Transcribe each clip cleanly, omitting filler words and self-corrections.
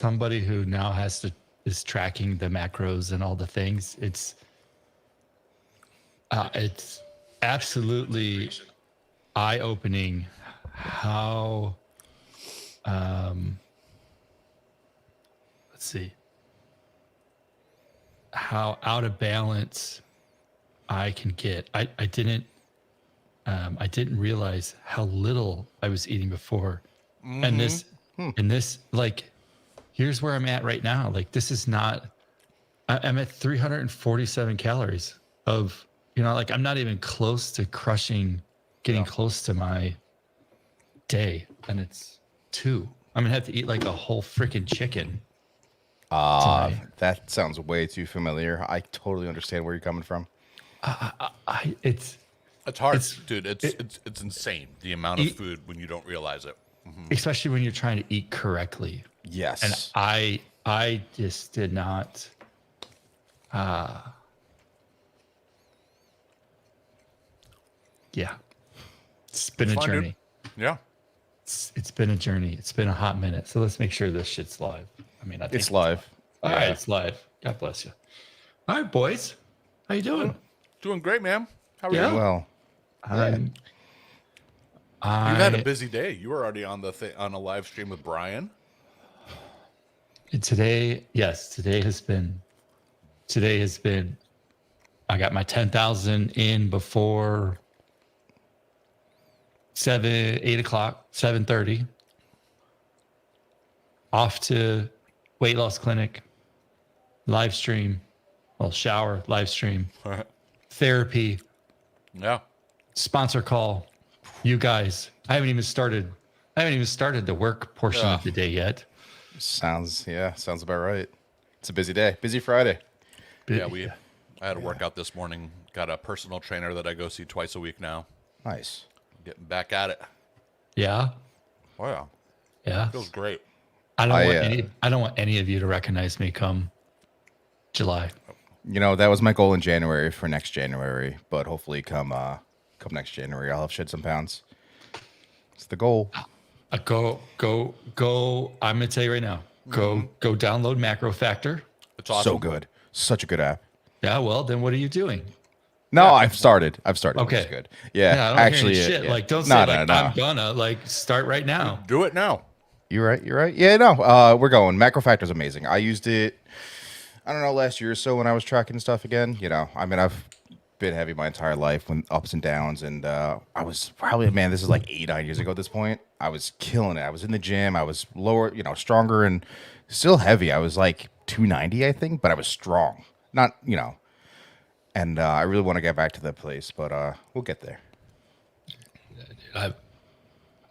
somebody who now is tracking the macros and all the things, it's absolutely eye-opening how let's see how out of balance I can get. I didn't realize how little I was eating before. And this like here's where I'm at right now. Like this is not I'm at 347 calories of, like I'm not even close to getting close to my day, and it's 2. I'm gonna have to eat like a whole freaking chicken. That sounds way too familiar. I totally understand where you're coming from. It's hard, dude. It's insane the amount of food when you don't realize it. Especially when you're trying to eat correctly. Yes. And I just did not. Yeah, it's been a journey. Dude. Yeah, it's been a journey. It's been a hot minute. So let's make sure this shit's live. I mean, I think it's live. All right, it's live. God bless you. All right, boys, how you doing? Doing great, man. How are you? Well, you had a busy day. You were already on on a live stream with Brian. Today has been. I got my 10,000 in before 8 o'clock, 7:30. Off to weight loss clinic, live stream, shower, live stream, therapy. Yeah. Sponsor call. You guys, I haven't even started the work portion of the day yet. Sounds about right. It's a busy day. Busy Friday. Yeah, I had a workout this morning. Got a personal trainer that I go see twice a week now. Nice. Getting back at it. Yeah. Oh yeah. Yeah. Feels great. I don't want any of you to recognize me come July. That was my goal in January for next January, but hopefully come next January I'll have shed some pounds. It's the goal. Go. I'm gonna tell you right now. Go download Macro Factor. It's awesome. So good. Such a good app. Yeah, well, then what are you doing? No, I've started. Okay. It's good. Yeah, I don't actually, hear shit. yeah. Like, don't say I'm gonna start right now. Do it now. You're right. Yeah, no, we're going. Macro Factor's amazing. I used it, I don't know, last year or so when I was tracking stuff again. I mean, I've been heavy my entire life, when ups and downs, and I was probably, this is like 8-9 years ago at this point. I was killing it. I was in the gym. I was lower, stronger, and still heavy. I was like 290, I think, but I was strong. Not, and I really want to get back to that place, but we'll get there. I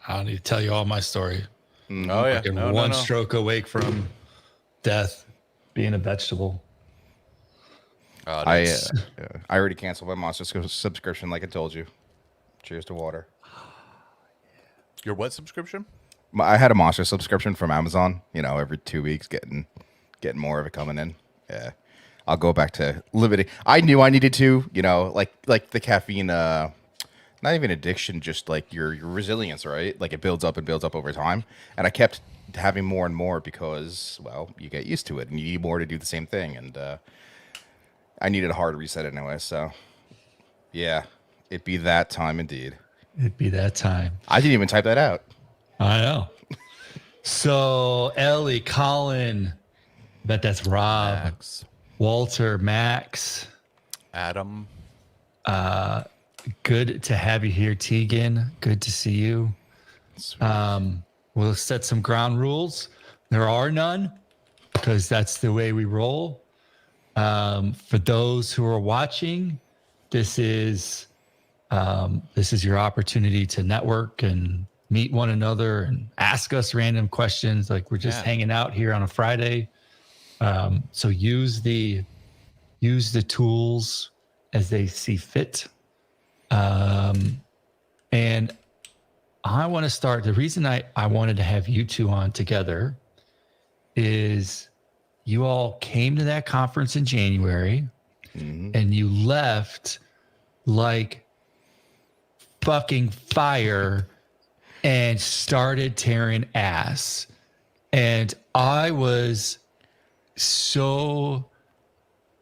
don't need to tell you all my story. Oh yeah, one stroke awake from death, being a vegetable. I already canceled my Monster subscription, like I told you. Cheers to water. Your what subscription? I had a Monster subscription from Amazon. Every 2 weeks, getting more of it coming in. Yeah, I'll go back to limiting. I knew I needed to. Like the caffeine. Not even addiction, just like your resilience, right? Like it builds up and builds up over time. And I kept having more and more because, well, you get used to it and you need more to do the same thing. And I needed a hard reset anyway. So, yeah, it'd be that time indeed. It'd be that time. I didn't even type that out. I know. So, Ellie, Colin, bet that's Rob, Max. Walter, Max, Adam. Good to have you here, Tegan. Good to see you. We'll set some ground rules. There are none because that's the way we roll. For those who are watching, this is your opportunity to network and meet one another and ask us random questions. Like we're just hanging out here on a Friday. So use the tools as they see fit. And I want to start. The reason I wanted to have you two on together is you all came to that conference in January and you left like fucking fire and started tearing ass. And I was so,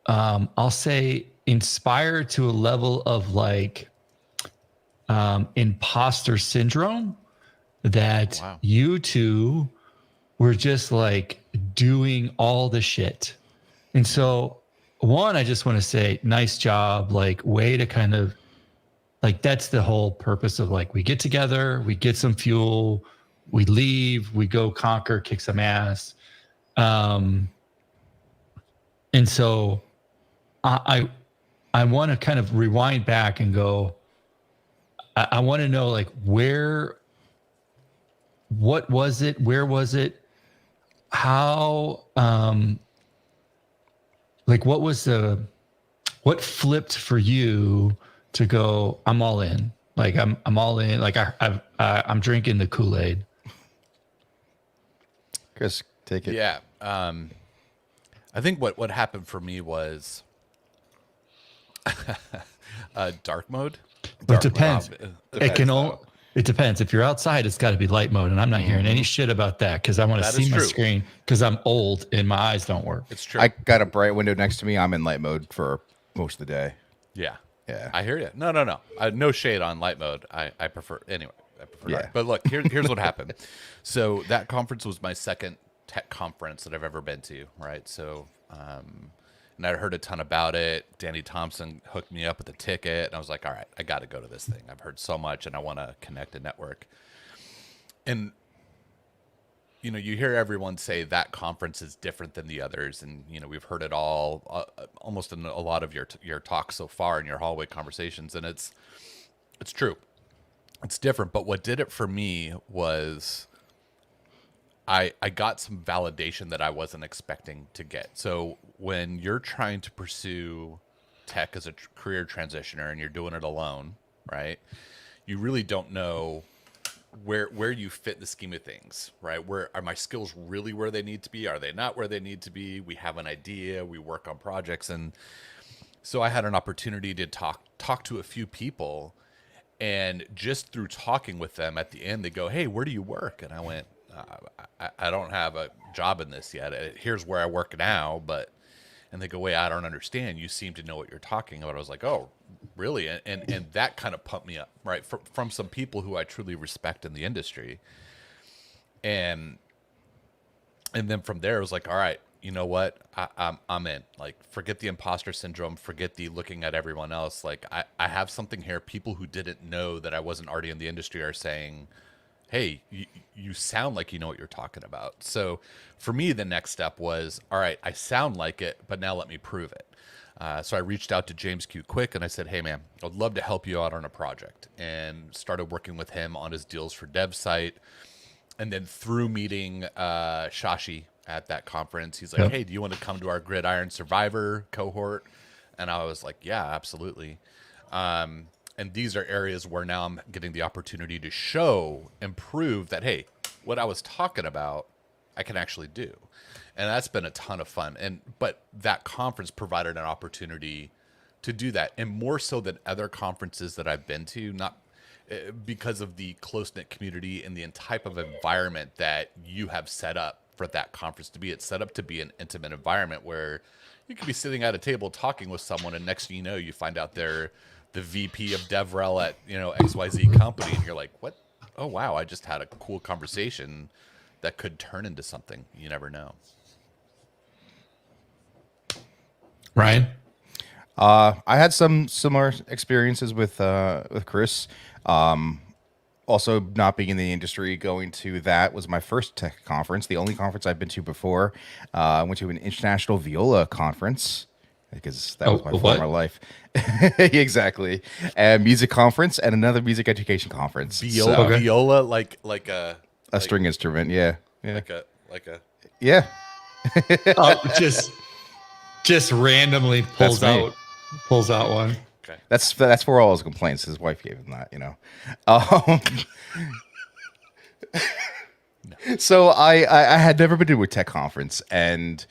I'll say, inspired to a level of like imposter syndrome that Wow. you two were just like doing all the shit. And so, one, I just want to say, nice job. Like, way to kind of like, that's the whole purpose of like, we get together, we get some fuel, we leave, we go conquer, kick some ass. Um, and so I want to kind of rewind back and go, I want to know like what was it? Where was it? How, like, what flipped for you to go, I'm all in. Like I'm all in. Like I'm drinking the Kool-Aid. Chris, take it. Yeah. I think what happened for me was dark mode. But it depends. Depends. It depends. If you're outside, it's got to be light mode, and I'm not hearing any shit about that because I want to That see is my true. screen because I'm old and my eyes don't work. It's true. I got a bright window next to me. I'm in light mode for most of the day. Yeah. Yeah. I hear you. No. No shade on light mode. I prefer anyway. I prefer Yeah. dark. But look, here's what happened. So that conference was my second tech conference that I've ever been to. Right. So, and I'd heard a ton about it. Danny Thompson hooked me up with a ticket, and I was like, all right, I got to go to this thing. I've heard so much, and I want to connect and network. And you hear everyone say that conference is different than the others, and we've heard it all almost in a lot of your talks so far in your hallway conversations, and it's true, it's different. But what did it for me was I got some validation that I wasn't expecting to get. So when you're trying to pursue tech as a career transitioner and you're doing it alone, right? You really don't know where you fit in the scheme of things, right? Where are my skills really where they need to be? Are they not where they need to be? We have an idea, we work on projects. And so I had an opportunity to talk to a few people, and just through talking with them at the end, they go, hey, where do you work? And I went, I don't have a job in this yet. Here's where I work now, and they go, wait, I don't understand. You seem to know what you're talking about. I was like, oh, really? And that kind of pumped me up, right? From some people who I truly respect in the industry. And then from there, it was like, all right, you know what? I'm in. Like, forget the imposter syndrome. Forget the looking at everyone else. Like, I have something here. People who didn't know that I wasn't already in the industry are saying, hey, you sound like you know what you're talking about. So for me, the next step was, all right, I sound like it, but now let me prove it. So I reached out to James Q Quick and I said, hey, man, I'd love to help you out on a project, and started working with him on his deals for DevSite. And then through meeting Shashi at that conference, he's like, hey, do you want to come to our Gridiron Survivor cohort? And I was like, yeah, absolutely. And these are areas where now I'm getting the opportunity to show and prove that, hey, what I was talking about, I can actually do. And that's been a ton of fun. But that conference provided an opportunity to do that. And more so than other conferences that I've been to, not because of the close-knit community and the type of environment that you have set up for that conference to be. It's set up to be an intimate environment where you could be sitting at a table talking with someone, and next thing you know, you find out they're the VP of DevRel at XYZ company, and you're like, what? Oh wow, I just had a cool conversation that could turn into something. You never know. Ryan? I had some similar experiences with Chris. Also, not being in the industry, going to that was my first tech conference, the only conference I've been to before. I went to an international viola conference because that was my former life. Exactly. A music conference and another music education conference. Viola, like a string instrument. Yeah. Like a Yeah. Just randomly pulls out one. Okay. That's for all his complaints. His wife gave him that, So I had never been to a tech conference, and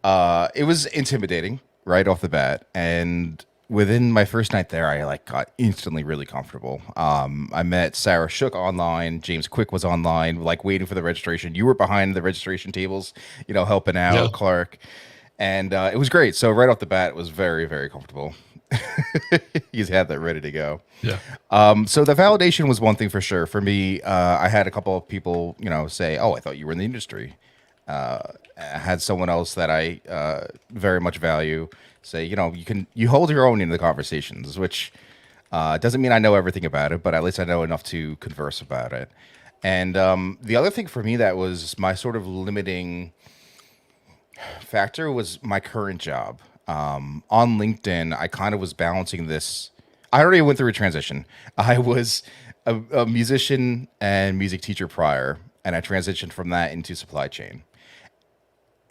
it was intimidating right off the bat. And within my first night there, I like got instantly really comfortable. I met Sarah Shook online. James Quick was online, like waiting for the registration. You were behind the registration tables, helping out Yeah. Clark, and it was great. So right off the bat, it was very, very comfortable. He's had that ready to go. Yeah. So the validation was one thing for sure. For me, I had a couple of people, say, "Oh, I thought you were in the industry." I had someone else that I very much value say, you hold your own in the conversations, which doesn't mean I know everything about it, but at least I know enough to converse about it. And the other thing for me that was my sort of limiting factor was my current job. On LinkedIn, I kind of was balancing this. I already went through a transition. I was a musician and music teacher prior, and I transitioned from that into supply chain.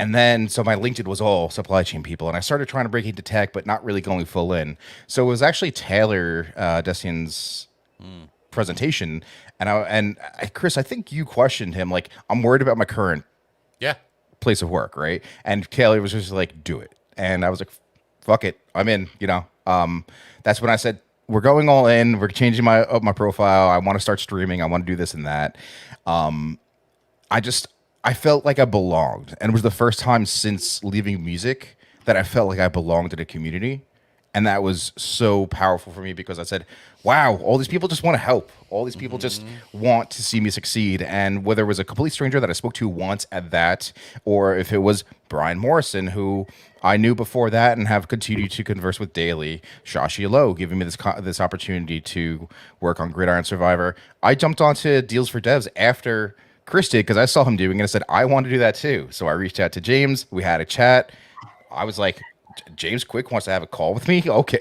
And then, so my LinkedIn was all supply chain people, and I started trying to break into tech, but not really going full in. So it was actually Taylor Destian's presentation, and Chris, I think you questioned him, like, I'm worried about my current Yeah. place of work, right? And Taylor was just like, do it, and I was like, fuck it, I'm in. That's when I said, we're going all in. We're changing my profile. I want to start streaming. I want to do this and that. I felt like I belonged, and it was the first time since leaving music that I felt like I belonged in a community, and that was so powerful for me because I said, "Wow, all these people just want to help. All these people just want to see me succeed." And whether it was a complete stranger that I spoke to once at that, or if it was Brian Morrison, who I knew before that and have continued to converse with daily, Shashi Lowe giving me this opportunity to work on Gridiron Survivor, I jumped onto Deals for Devs after Chris did because I saw him doing it and I said, I want to do that too. So I reached out to James. We had a chat. I was like, James Quick wants to have a call with me. Okay.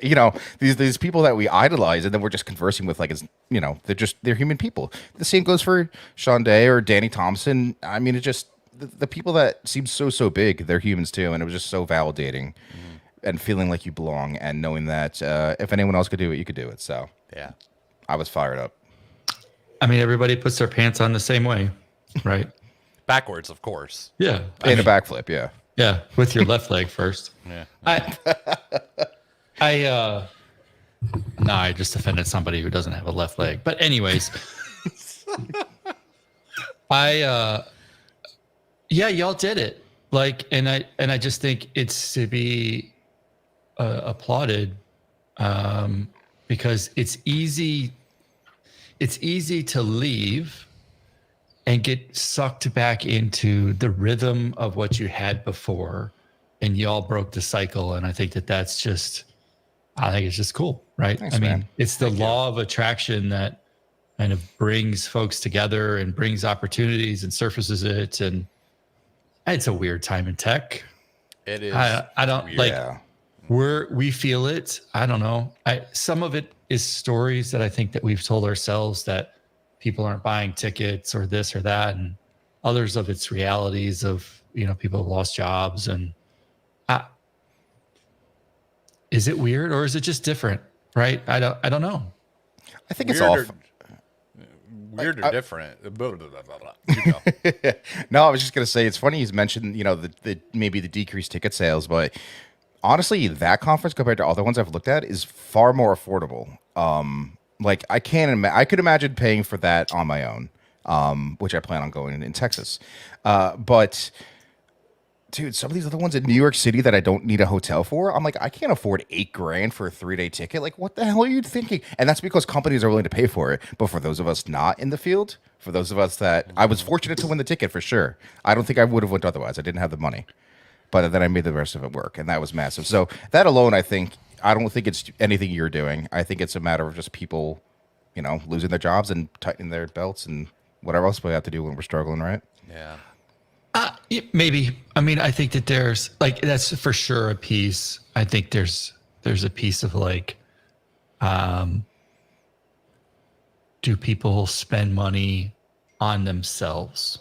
These people that we idolize and then we're just conversing with they're human people. The same goes for Sean Day or Danny Thompson. I mean, it just, the people that seem so big, they're humans too. And it was just so validating and feeling like you belong and knowing that if anyone else could do it, you could do it. So Yeah. I was fired up. I mean, everybody puts their pants on the same way, right? Backwards, of course. Yeah. And a backflip. Yeah. Yeah, with your left leg first. Yeah. I just offended somebody who doesn't have a left leg. But anyways, y'all did it. And I just think it's to be applauded because it's easy to leave and get sucked back into the rhythm of what you had before, and y'all broke the cycle. And I think that's just, I think it's just cool, right? Thanks, I mean, man. it's the law of attraction that kind of brings folks together and brings opportunities and surfaces it. And it's a weird time in tech. It is. I don't weird. like. Yeah. We feel it. I don't know. Some of it is stories that I think that we've told ourselves that people aren't buying tickets or this or that, and others of its realities of people have lost jobs. And is it weird or is it just different? Right? I don't know. I think it's all. Weird or different. Blah, blah, blah, blah, blah. You go. No, I was just gonna say it's funny you mentioned the maybe the decreased ticket sales, but honestly, that conference compared to other ones I've looked at is far more affordable. Like I could imagine paying for that on my own, which I plan on going in Texas. But dude, some of these other ones in New York City that I don't need a hotel for, I'm like, I can't afford $8,000 for a 3-day ticket. Like, what the hell are you thinking? And that's because companies are willing to pay for it. But for those of us not in the field, for those of us that I was fortunate to win the ticket for sure. I don't think I would have went otherwise. I didn't have the money. But then I made the rest of it work, and that was massive. So that alone, I don't think it's anything you're doing. I think it's a matter of just people, losing their jobs and tightening their belts and whatever else we have to do when we're struggling, right? Yeah. Maybe. I mean, I think that there's that's for sure a piece. I think there's a piece of do people spend money on themselves?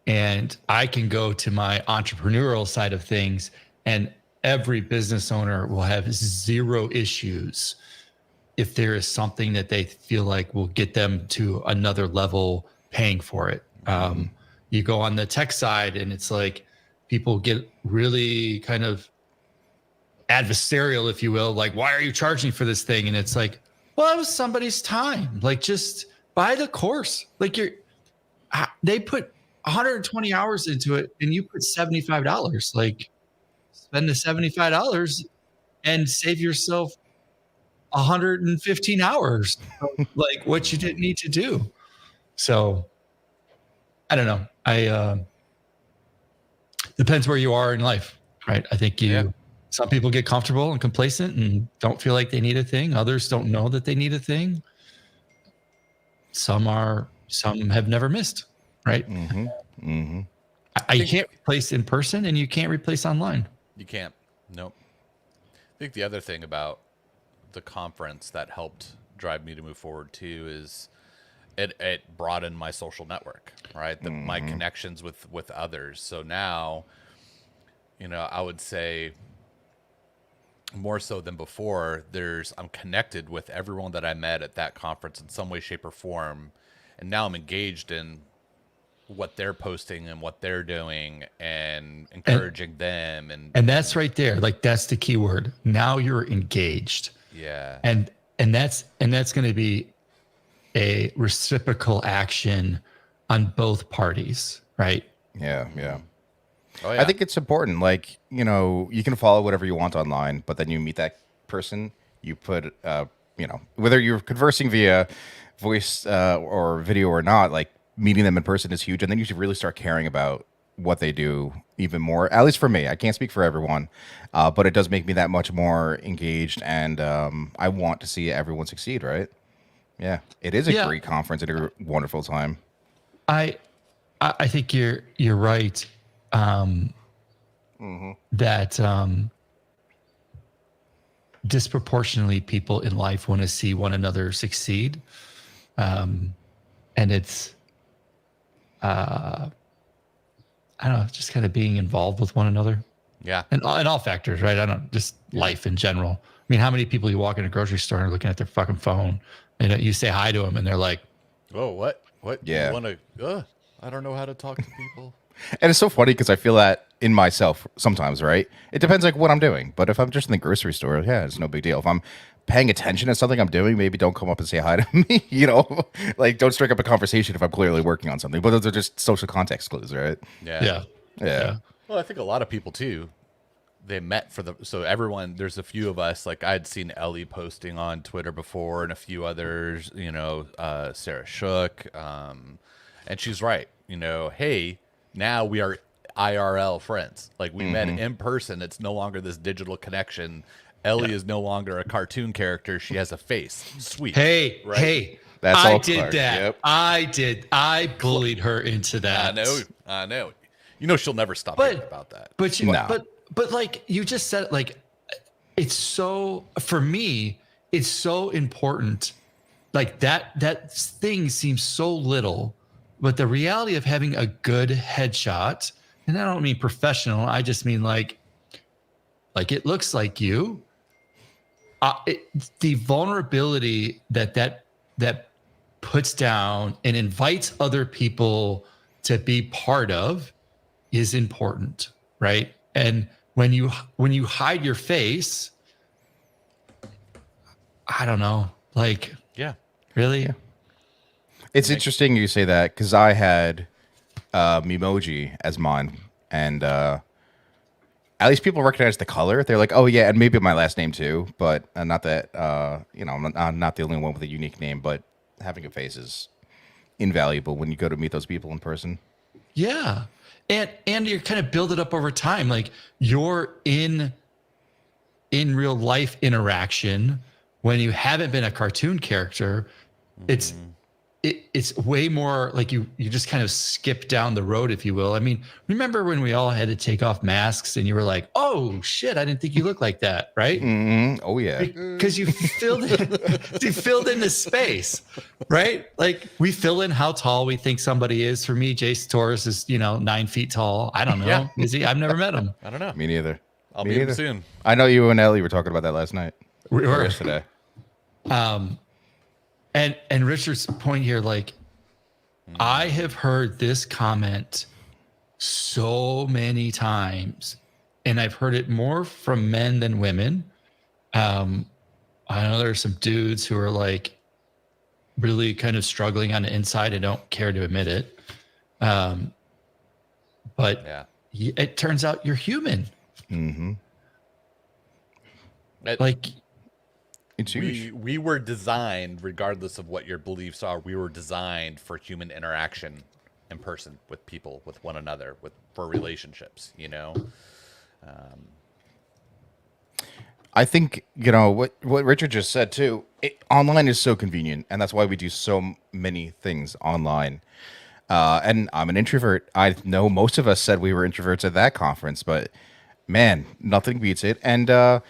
And I can go to my entrepreneurial side of things, and every business owner will have zero issues if there is something that they feel like will get them to another level paying for it. You go on the tech side and it's like people get really kind of adversarial, if you will, like, why are you charging for this thing? And it's like, well, it was somebody's time. Like, just buy the course. Like, they put 120 hours into it and you put $75. Like, spend the $75 and save yourself 115 hours of, like, what you didn't need to do. So I don't know. Depends where you are in life, right? I think some people get comfortable and complacent and don't feel like they need a thing. Others don't know that they need a thing. Some have never missed, right? You can't replace in person and you can't replace online. You can't. Nope. I think the other thing about the conference that helped drive me to move forward too is it broadened my social network, right? My connections with others. So now, I would say more so than before, I'm connected with everyone that I met at that conference in some way, shape, or form. And now I'm engaged in what they're posting and what they're doing and encouraging them. And that's right there. Like, that's the key word. Now you're engaged. Yeah. And that's going to be a reciprocal action on both parties, right? Yeah. Oh, yeah. I think it's important. Like, you can follow whatever you want online, but then you meet that person, you put, whether you're conversing via voice or video or not, like, meeting them in person is huge. And then you should really start caring about what they do even more. At least for me, I can't speak for everyone, but it does make me that much more engaged. And I want to see everyone succeed, right? Yeah, it is a great conference and a wonderful time. I think you're right. That disproportionately people in life want to see one another succeed. And it's, I don't know, just kind of being involved with one another. Yeah. And in all factors, right? Just life in general. I mean, how many people you walk in a grocery store and are looking at their fucking phone and you say hi to them and they're like, oh, what? Yeah. You want to, I don't know how to talk to people. And it's so funny because I feel that in myself sometimes, right? It depends like what I'm doing. But if I'm just in the grocery store, yeah, it's no big deal. If I'm paying attention to something I'm doing, maybe don't come up and say hi to me, like don't strike up a conversation if I'm clearly working on something. But those are just social context clues, right? Yeah. Yeah. Well, I think a lot of people too, they met so everyone, there's a few of us, like I'd seen Ellie posting on Twitter before and a few others, Sarah Shook. And she's right, hey, now we are IRL friends. Like we met in person. It's no longer this digital connection. Ellie is no longer a cartoon character. She has a face. Sweet. Hey, That's I all did Clark. that. Yep. I bullied her into that. I know. She'll never stop hearing about that. But like you just said, like, it's so, for me, it's so important. Like that thing seems so little, but the reality of having a good headshot, and I don't mean professional, I just mean like it looks like you. The vulnerability that puts down and invites other people to be part of is important, right? And when you hide your face, I don't know, like, yeah, really. Yeah. It's interesting you say that because I had Memoji as mine, and at least people recognize the color. They're like, "Oh yeah," and maybe my last name too. But not that I'm not the only one with a unique name. But having a face is invaluable when you go to meet those people in person. Yeah, and you're kind of build it up over time. Like you're in real life interaction when you haven't been a cartoon character. It's way more like you just kind of skip down the road, if you will. I mean, remember when we all had to take off masks and you were like, oh shit, I didn't think you looked like that, right? Oh yeah, because you filled in the space, right? Like we fill in how tall we think somebody is. For me, Jace Torres is 9 feet tall. I don't know. Yeah. Is he? I've never met him. I don't know. me neither. I'll Me meet him neither. soon. I know you and Ellie were talking about that last night. We Or were. yesterday. And Richard's point here, like, I have heard this comment so many times, and I've heard it more from men than women. I know there's some dudes who are like really kind of struggling on the inside and don't care to admit it. But Yeah. it turns out you're human. Mm-hmm. Like It's huge. we were designed, regardless of what your beliefs are, we were designed for human interaction in person with people, with one another, for relationships, you know? I think, you know, what Richard just said too, online is so convenient, and that's why we do so many things online. And I'm an introvert. I know most of us said we were introverts at that conference, but man, nothing beats it. And I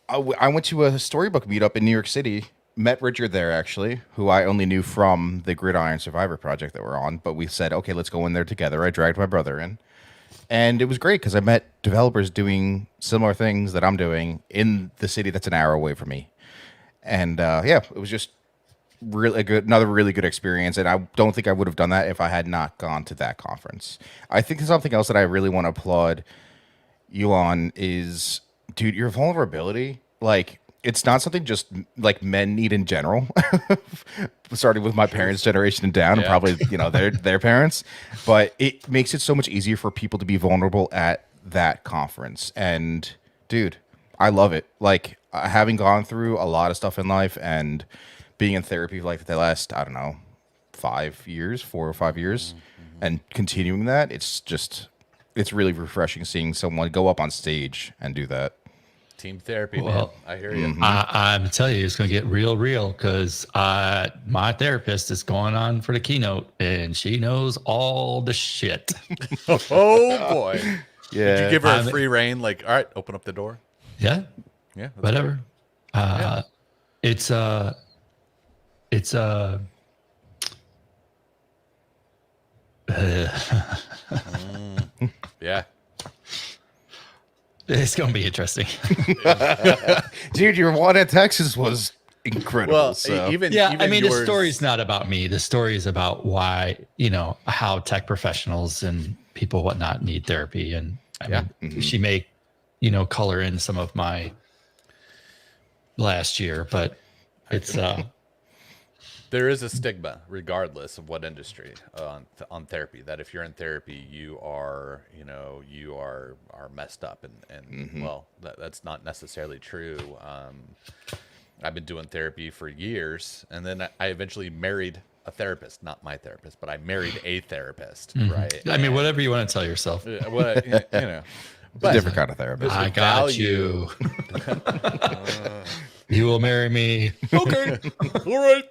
went to a storybook meetup in New York City, met Richard there actually, who I only knew from the Gridiron Survivor project that we're on, but we said, okay, let's go in there together. I dragged my brother in. And it was great because I met developers doing similar things that I'm doing in the city that's an hour away from me. And yeah, it was just really good, another really good experience. And I don't think I would have done that if I had not gone to that conference. I think something else that I really want to applaud you on is, dude, your vulnerability. Like, it's not something just like men need in general. Starting with my parents' generation and down, and probably, you know, their parents. But it makes it so much easier for people to be vulnerable at that conference. And dude, I love it. Like, having gone through a lot of stuff in life and being in therapy for like the last, I don't know, 4 or 5 years, and continuing that, it's really refreshing seeing someone go up on stage and do that. Team therapy, man. I hear you. I'm telling you, it's going to get real because my therapist is going on for the keynote and she knows all the shit. Oh boy. Yeah. Did you give her a free reign? Like, all right, open up the door. Yeah. Yeah. That's Whatever. It's yeah. it's going to be interesting. Dude, your one at Texas was incredible. Well, so. even The yours, story's not about me. The story is about why, how tech professionals and people whatnot need therapy. And I mean, she may, color in some of my last year, but it's there is a stigma, regardless of what industry, on therapy. That if you're in therapy, you are messed up, and well, that's not necessarily true. I've been doing therapy for years, and then I eventually married a therapist, not my therapist, but I married a therapist, right? I mean, whatever you want to tell yourself. What It's a different kind of therapist. I got you. You will marry me. Okay. All right.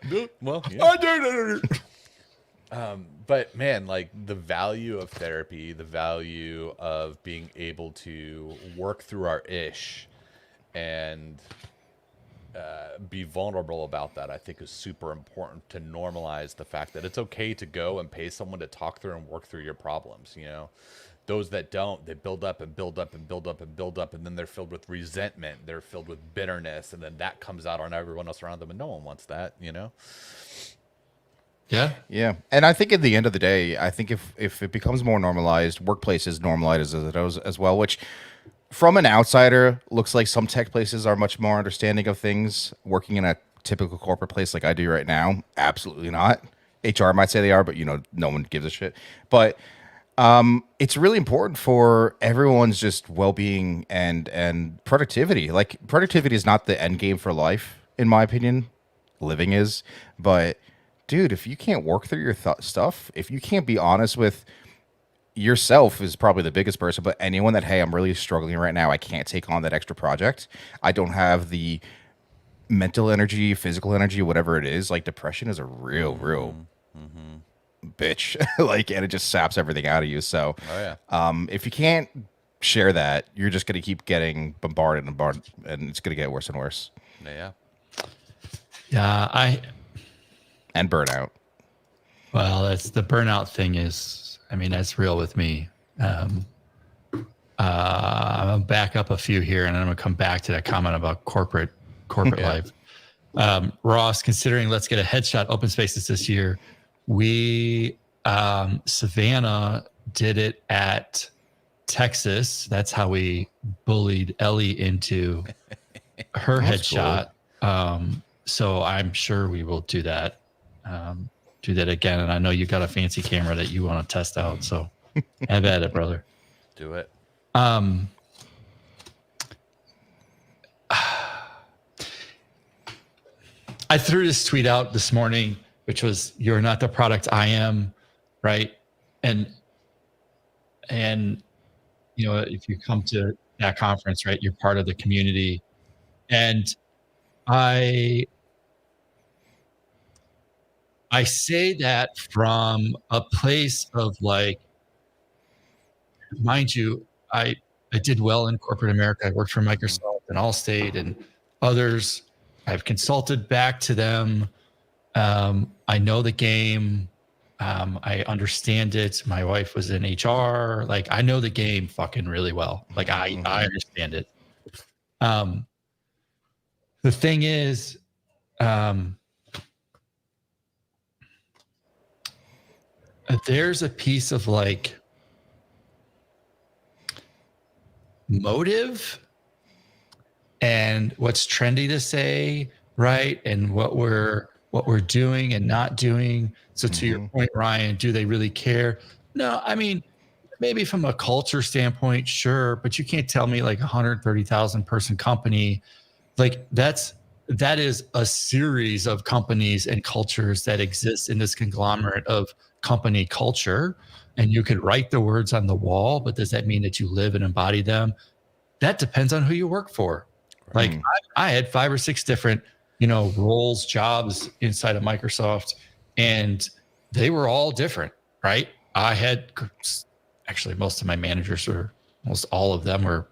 Well, yeah. But man, like the value of therapy, the value of being able to work through our ish and be vulnerable about that, I think is super important to normalize the fact that it's okay to go and pay someone to talk through and work through your problems. Those that don't, they build up and build up and build up and build up, and then they're filled with resentment, they're filled with bitterness, and then that comes out on everyone else around them, and no one wants that. Yeah. And I think at the end of the day, I think if it becomes more normalized, workplaces normalized as it is as well, which from an outsider looks like some tech places are much more understanding of things. Working in a typical corporate place like I do right now, absolutely not. HR might say they are, but no one gives a shit. But it's really important for everyone's just well-being and productivity. Like, productivity is not the end game for life, in my opinion. Living is. But dude, if you can't work through your stuff, if you can't be honest with yourself, is probably the biggest person, but anyone that, hey, I'm really struggling right now, I can't take on that extra project, I don't have the mental energy, physical energy, whatever it is, like depression is a real bitch. Like, and it just saps everything out of you. So if you can't share that, you're just going to keep getting bombarded, and it's going to get worse and worse. And burnout. Well, that's the burnout thing is, that's real with me. I'm gonna back up a few here, and I'm gonna come back to that comment about corporate life. Ross, considering Let's Get a Headshot open spaces this year, we Savannah did it at Texas. That's how we bullied Ellie into her That's headshot. So I'm sure we will do that. Do that again. And I know you got a fancy camera that you want to test out. So have at it, brother. Do it. I threw this tweet out this morning, which was, "You're not the product I am," right? And you know, if you come to that conference, right, you're part of the community. And I say that from a place of like, mind you, I did well in corporate America. I worked for Microsoft and Allstate and others. I've consulted back to them. I know the game. I understand it. My wife was in HR. Like, I know the game fucking really well. Like, I understand it. The thing is, there's a piece of like motive and what's trendy to say, right? And what we're doing and not doing. So to your point, Ryan, do they really care? No, I mean, maybe from a culture standpoint, sure, but you can't tell me like 130,000 person company, like that is a series of companies and cultures that exist in this conglomerate of company culture. And you could write the words on the wall, but does that mean that you live and embody them? That depends on who you work for. Like I had 5 or 6 different, roles, jobs inside of Microsoft, and they were all different, right? I had actually most of my managers almost all of them were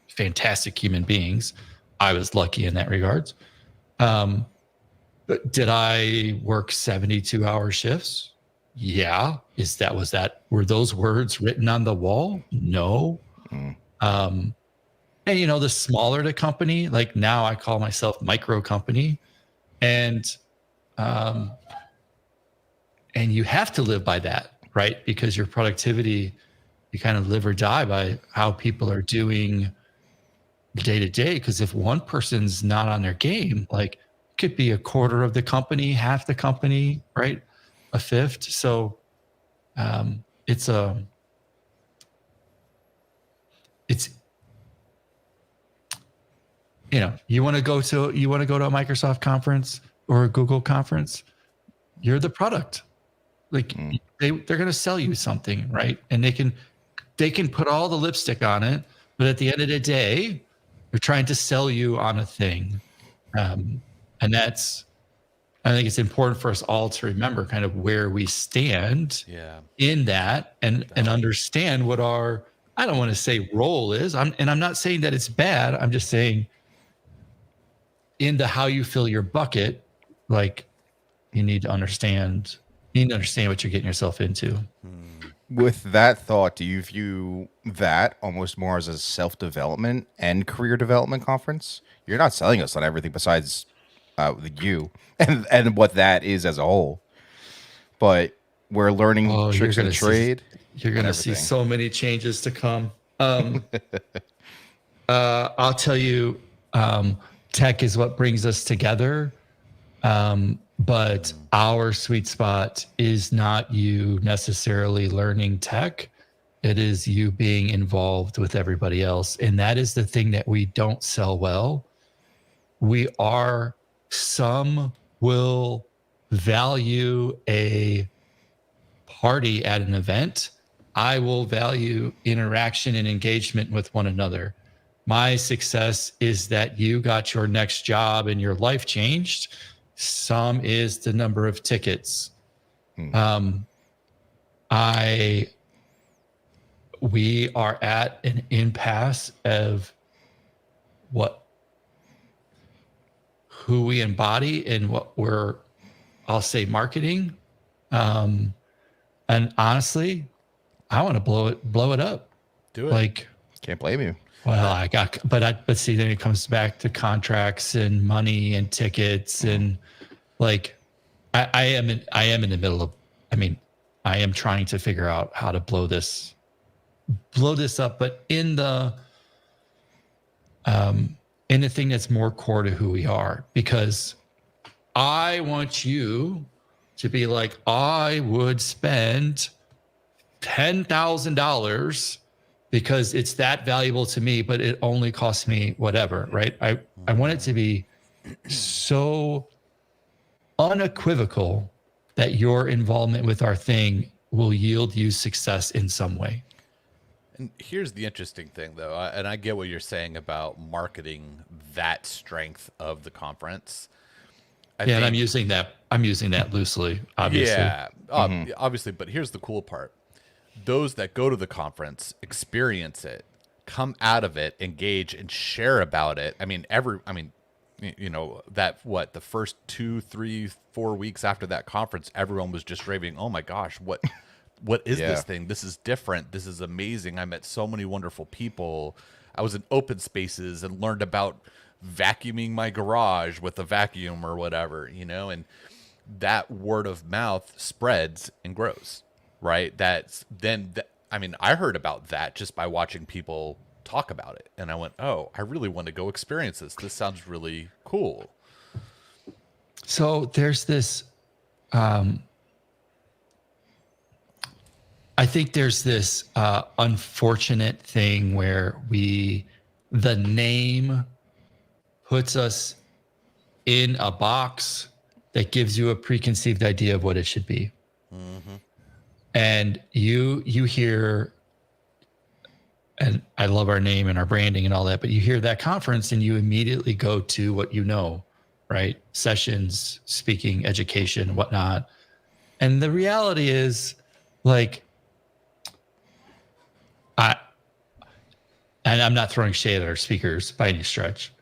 fantastic human beings. I was lucky in that regards. But did I work 72-hour shifts? Yeah. Were those words written on the wall? No. And the smaller the company, like now I call myself micro company, and you have to live by that, right? Because your productivity, you kind of live or die by how people are doing day to day. Because if one person's not on their game, like it could be a quarter of the company, half the company, right? A fifth. So it's you want to go to a Microsoft conference or a Google conference, you're the product. Like they're going to sell you something, right? And they can put all the lipstick on it, but at the end of the day, they're trying to sell you on a thing. And I think it's important for us all to remember kind of where we stand in that and understand what our, I don't want to say role is. I'm not saying that it's bad. I'm just saying into how you fill your bucket, like you need to understand what you're getting yourself into. With that thought, do you view that almost more as a self-development and career development conference? You're not selling us on everything besides you and what that is as a whole, but we're learning tricks of the trade. You're going to see so many changes to come. I'll tell you, tech is what brings us together. But our sweet spot is not you necessarily learning tech. It is you being involved with everybody else. And that is the thing that we don't sell well. Some will value a party at an event. I will value interaction and engagement with one another. My success is that you got your next job and your life changed. Some is the number of tickets. We are at an impasse of who we embody and what I'll say marketing. And honestly, I want to blow it up. Do it. Like, can't blame you. Well, but see, then it comes back to contracts and money and tickets and like, I am in the middle of. I am trying to figure out how to blow this blow this up, but in the thing that's more core to who we are, because I want you to be like, I would spend $10,000 because it's that valuable to me, but it only costs me whatever, right? I want it to be so unequivocal that your involvement with our thing will yield you success in some way. And here's the interesting thing, though, and I get what you're saying about marketing that strength of the conference. And I'm using that loosely, obviously. Yeah, obviously. But here's the cool part: those that go to the conference, experience it, come out of it, engage, and share about it. The first 2, 3, 4 weeks after that conference, everyone was just raving, "Oh my gosh, what is this thing? This is different. This is amazing. I met so many wonderful people. I was in open spaces and learned about vacuuming my garage with a vacuum or whatever, and that word of mouth spreads and grows, right? I heard about that just by watching people talk about it. And I went, oh, I really want to go experience this. This sounds really cool. So there's this, I think there's this unfortunate thing where the name puts us in a box that gives you a preconceived idea of what it should be. Mm-hmm. And you hear, and I love our name and our branding and all that, but you hear that conference and you immediately go to what you know, right? Sessions, speaking, education, whatnot. And the reality is, like, and I'm not throwing shade at our speakers by any stretch.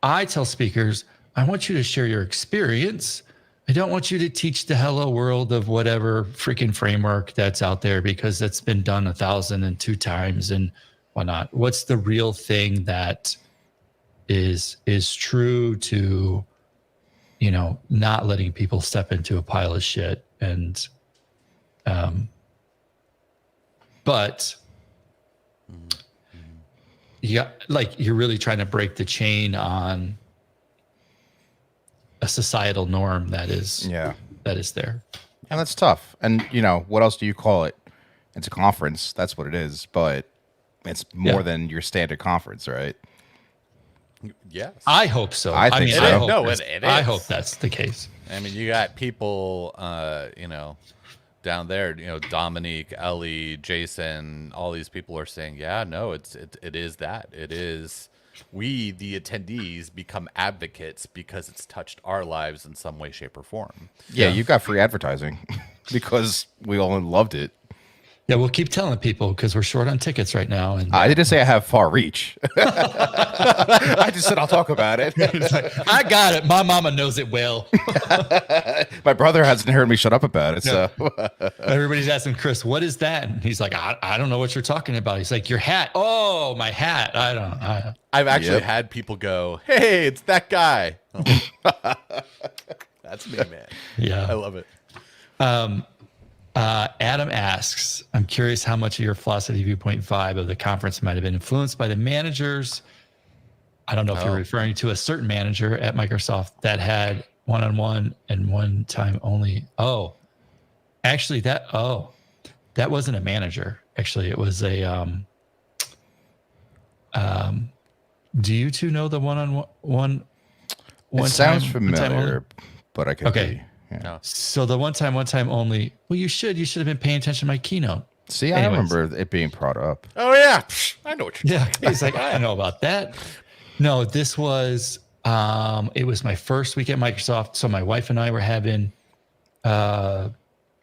I tell speakers, I want you to share your experience. I don't want you to teach the hello world of whatever freaking framework that's out there, because that's been done 1,002 times and whatnot. What's the real thing that is true to, not letting people step into a pile of shit? And, but yeah, like, you're really trying to break the chain on a societal norm that is there. And that's tough. And what else do you call it? It's a conference. That's what it is. But it's more than your standard conference, right? Yes. I hope so. I think so. I hope that's the case. I mean, you got people, down there, Dominique, Ellie, Jason, all these people are saying, yeah, no, it is that. It is, we, the attendees, become advocates because it's touched our lives in some way, shape, or form. Yeah, you got free advertising because we all loved it. Yeah, we'll keep telling people because we're short on tickets right now. And I didn't say I have far reach. I just said I'll talk about it. Like, I got it. My mama knows it well. My brother hasn't heard me shut up about it. So everybody's asking Chris, what is that? And he's like, I don't know what you're talking about. He's like, your hat. Oh, my hat. I've actually had people go, hey, it's that guy. That's me, man. Yeah. I love it. Adam asks, I'm curious how much of your philosophy viewpoint vibe of the conference might have been influenced by the managers. I don't know if you're referring to a certain manager at Microsoft that had one-on-one and one time only. Oh, actually that wasn't a manager. Actually, it was a, do you two know the one-on-one? It sounds familiar, but I could be. Yeah. No. So the one time only. Well, you should have been paying attention to my keynote. See, I remember it being brought up. Oh yeah, I know what you're talking. He's like, I don't know about that. No, this was it was my first week at Microsoft. So my wife and I were having I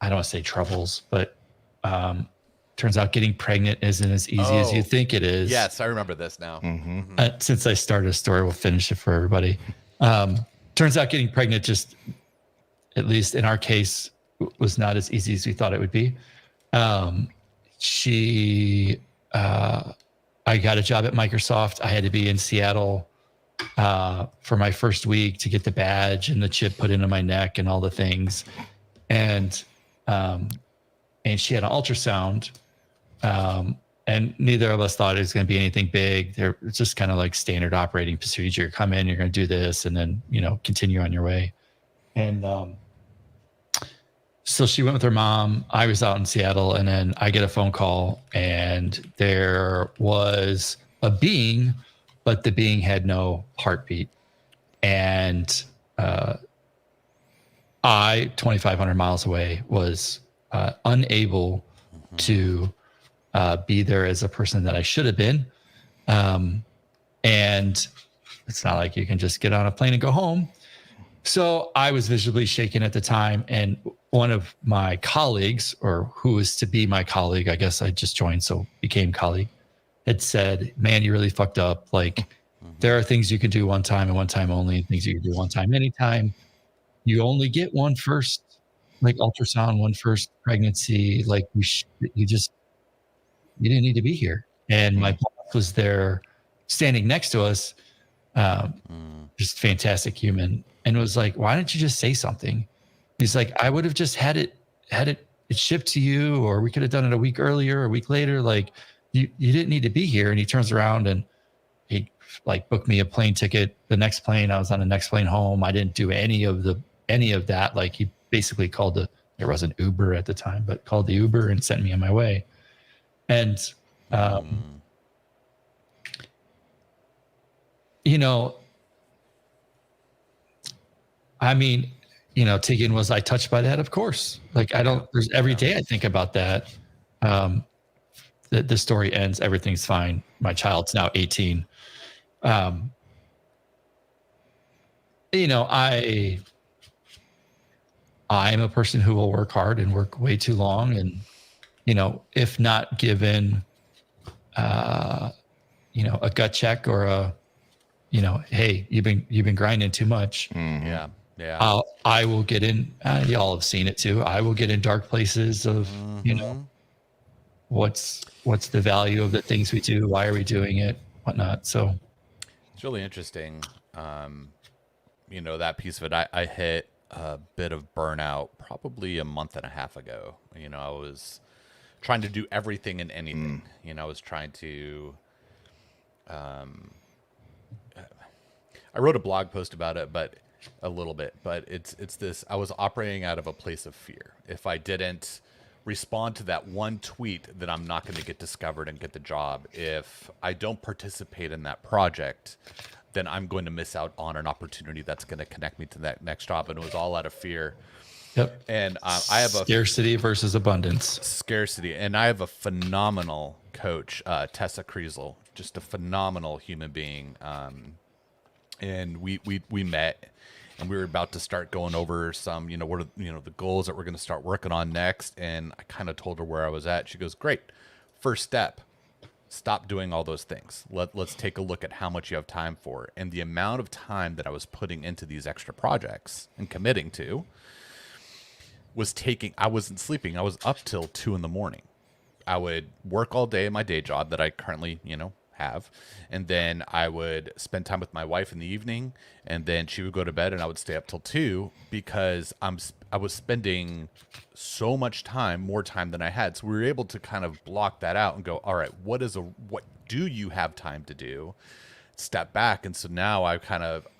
don't want to say troubles, but turns out getting pregnant isn't as easy as you think it is. Yes, I remember this now. Mm-hmm. Since I started a story, we'll finish it for everybody. Turns out getting pregnant, just at least in our case, was not as easy as we thought it would be. I got a job at Microsoft. I had to be in Seattle for my first week to get the badge and the chip put into my neck and all the things. And she had an ultrasound And neither of us thought it was going to be anything big. It's just kind of like standard operating procedure. Come in, you're going to do this, and then, continue on your way. And so she went with her mom. I was out in Seattle, and then I get a phone call, and there was a being, but the being had no heartbeat. And I, 2,500 miles away, was unable to be there as a person that I should have been. And it's not like you can just get on a plane and go home. So I was visibly shaken at the time. And one of my colleagues, or who was to be my colleague, I guess I just joined, so became colleague, had said, man, you really fucked up. Like, there are things you can do one time and one time only, and things you can do one time, anytime. You only get one first, like ultrasound, one first pregnancy. Like, you didn't need to be here. And my boss was there standing next to us, just fantastic human, and was like, why didn't you just say something? He's like, I would have just had it shipped to you, or we could have done it a week earlier, or a week later. Like, you didn't need to be here. And he turns around and he like booked me a plane ticket. The next plane, I was on the next plane home. I didn't do any of that. Like, he basically called there was an Uber at the time, but called the Uber and sent me on my way. And, I mean, Tegan, was I touched by that? Of course. Like, there's every day I think about that. The story ends, everything's fine. My child's now 18. I'm a person who will work hard and work way too long. And, if not given, a gut check or hey, you've been grinding too much. Yeah. Yeah. I will get in, y'all have seen it too. I will get in dark places of, what's the value of the things we do? Why are we doing it? Whatnot. So it's really interesting. That piece of it, I hit a bit of burnout probably a month and a half ago. I was trying to do everything and anything. I was trying to, I wrote a blog post about it, but it's this, I was operating out of a place of fear. If I didn't respond to that one tweet, then I'm not going to get discovered and get the job. If I don't participate in that project, then I'm going to miss out on an opportunity that's going to connect me to that next job. And it was all out of fear. Yep. And I have scarcity versus abundance. Scarcity. And I have a phenomenal coach, Tessa Kriesel, just a phenomenal human being. And we met, and we were about to start going over some, what are, the goals that we're going to start working on next. And I kind of told her where I was at. She goes, great. First step, stop doing all those things. Let's take a look at how much you have time for. And the amount of time that I was putting into these extra projects and committing to I wasn't sleeping. I was up till 2 a.m. I would work all day in my day job that I currently, have. And then I would spend time with my wife in the evening, and then she would go to bed and I would stay up till 2 because I was spending so much time, more time than I had. So we were able to kind of block that out and go, all right, what do you have time to do? Step back. And so now I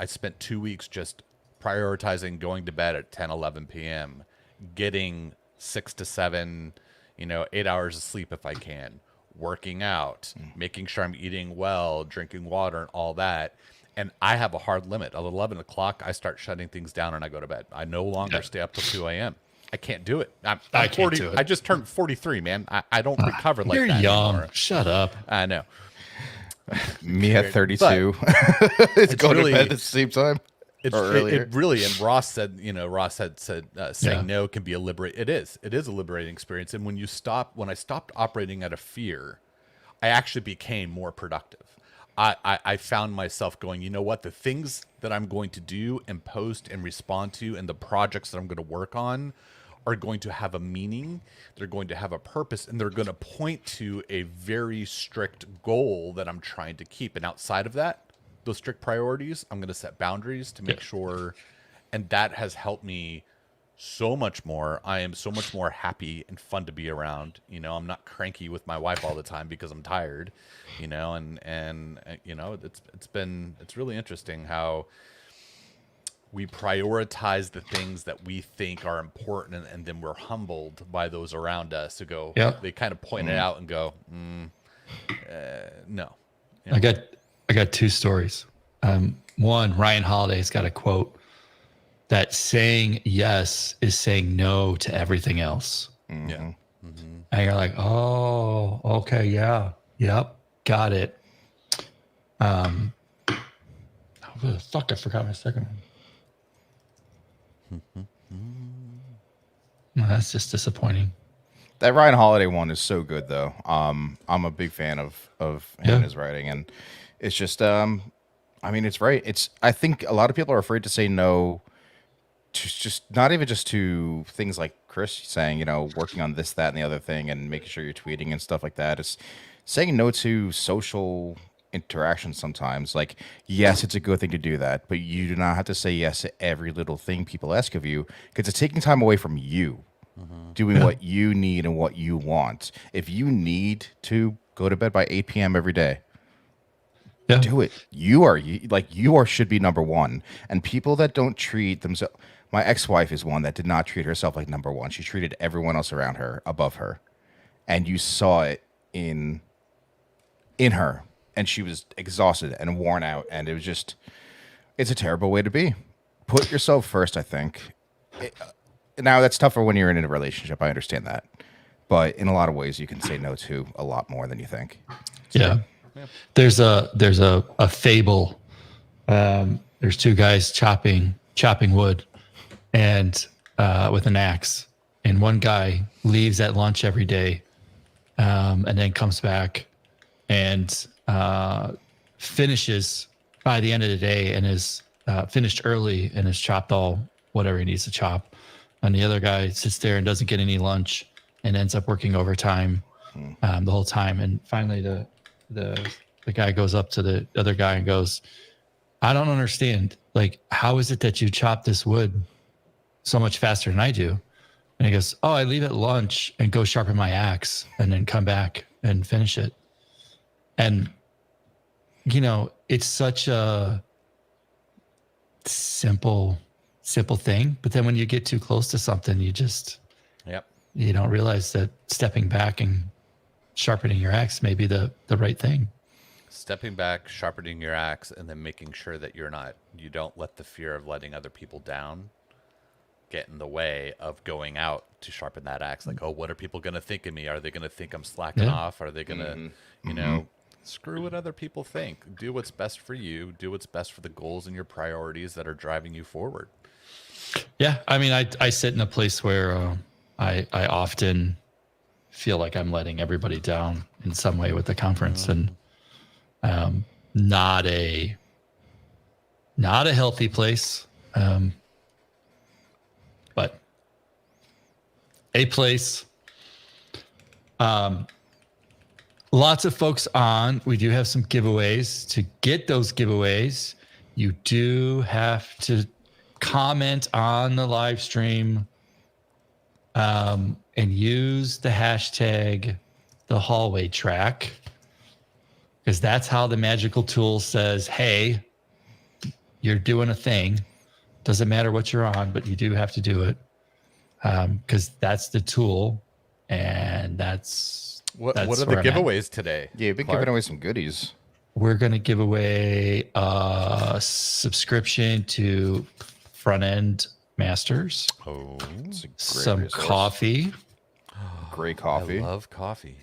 spent 2 weeks just prioritizing going to bed at 10, 11 p.m., getting 6 to 7, 8 hours of sleep if I can, working out, making sure I'm eating well, drinking water, and all that. And I have a hard limit. At 11 o'clock, I start shutting things down and I go to bed. I no longer stay up till 2 a.m. I can't do it. I'm 40. Can't do it. I just turned 43, man. I don't recover like you're that young. anymore. Shut up. I know. Me at 32. It's going to bed at the same time. It really, and Ross said, saying no can be a liberating. It is a liberating experience. And when I stopped operating out of fear, I actually became more productive. I found myself going, you know what, the things that I'm going to do and post and respond to, and the projects that I'm going to work on are going to have a meaning. They're going to have a purpose, and they're going to point to a very strict goal that I'm trying to keep. And outside of that, those strict priorities, I'm going to set boundaries to make sure. And that has helped me so much more. I am so much more happy and fun to be around. You know, I'm not cranky with my wife all the time because I'm tired. You know, and you know, it's really interesting how we prioritize the things that we think are important, and then we're humbled by those around us who go. Yeah. They kind of point it out and go, no. You know, I got two stories. One, Ryan Holiday's got a quote that saying yes is saying no to everything else. yeah. And you're like, oh, okay, yeah, yep, got it. Oh, fuck, I forgot my second one. Well, that's just disappointing. That Ryan Holiday one is so good, though. I'm a big fan of him Yeah. and his writing, and it's just, I mean, it's right. I think a lot of people are afraid to say no, to just not even just to things like Chris saying, you know, working on this, that, and the other thing, and making sure you're tweeting and stuff like that. It's saying no to social interactions sometimes. Like, yes, it's a good thing to do that, but you do not have to say yes to every little thing people ask of you, because it's taking time away from you doing what you need and what you want. If you need to go to bed by 8 p.m. every day, Yeah. do it. You should be number one. And people that don't treat themselves, my ex-wife is one that did not treat herself like number one. She treated everyone else around her above her, and you saw it in her, and she was exhausted and worn out, and it was just, it's a terrible way to be. Put yourself first, I think. Now that's tougher when you're in a relationship. I understand that, but in a lot of ways, you can say no to a lot more than you think. Yeah. There's a fable. There's two guys chopping wood, and with an axe, and one guy leaves at lunch every day, and then comes back and finishes by the end of the day, and is finished early and has chopped all whatever he needs to chop. And the other guy sits there and doesn't get any lunch and ends up working overtime the whole time. And finally, the guy goes up to the other guy and goes, I don't understand. Like, how is it that you chop this wood so much faster than I do? And he goes, oh, I leave at lunch and go sharpen my axe and then come back and finish it. And, you know, it's such a simple thing. But then when you get too close to something, you just, Yep. you don't realize that stepping back and sharpening your axe may be the right thing. Stepping back, sharpening your axe, and then making sure that you don't let the fear of letting other people down get in the way of going out to sharpen that axe. Like, oh, what are people going to think of me? Are they going to think I'm slacking off? Are they going to, you know, screw what other people think? Do what's best for you. Do what's best for the goals and your priorities that are driving you forward. Yeah. I mean, I sit in a place where I often feel like I'm letting everybody down in some way with the conference, and not a healthy place. But a place. Lots of folks on. We do have some giveaways. To get those giveaways, you do have to comment on the live stream and use the hashtag the hallway track, because that's how the magical tool says, hey, you're doing a thing. Doesn't matter what you're on, but you do have to do it, because that's the tool, and that's What are where the I'm at. giveaways today? Yeah, you've been Clark? giving away some goodies. We're going to give away a subscription to Front End Masters, Oh, It's a great some resource. coffee, Great coffee. I love coffee.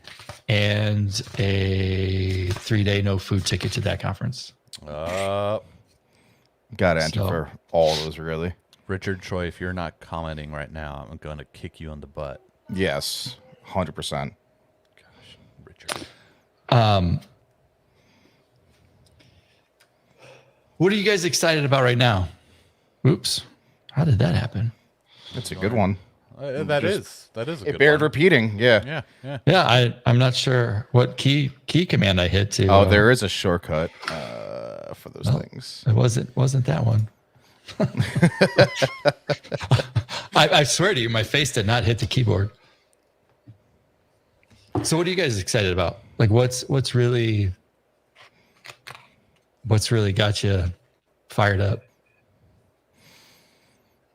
and a 3-day no food ticket to that conference. Got to enter So- for all those, really. Richard Troy, if you're not commenting right now, I'm going to kick you in the butt. Yes, 100%. Richard. What are you guys excited about right now? Oops. How did that happen? It's a good one. That is a good It bared one. repeating. Yeah. Yeah, yeah. Yeah, I'm not sure what key command I hit to. Oh, there is a shortcut for those things. It wasn't that one. I swear to you, my face did not hit the keyboard. So what are you guys excited about? Like what's really got you fired up?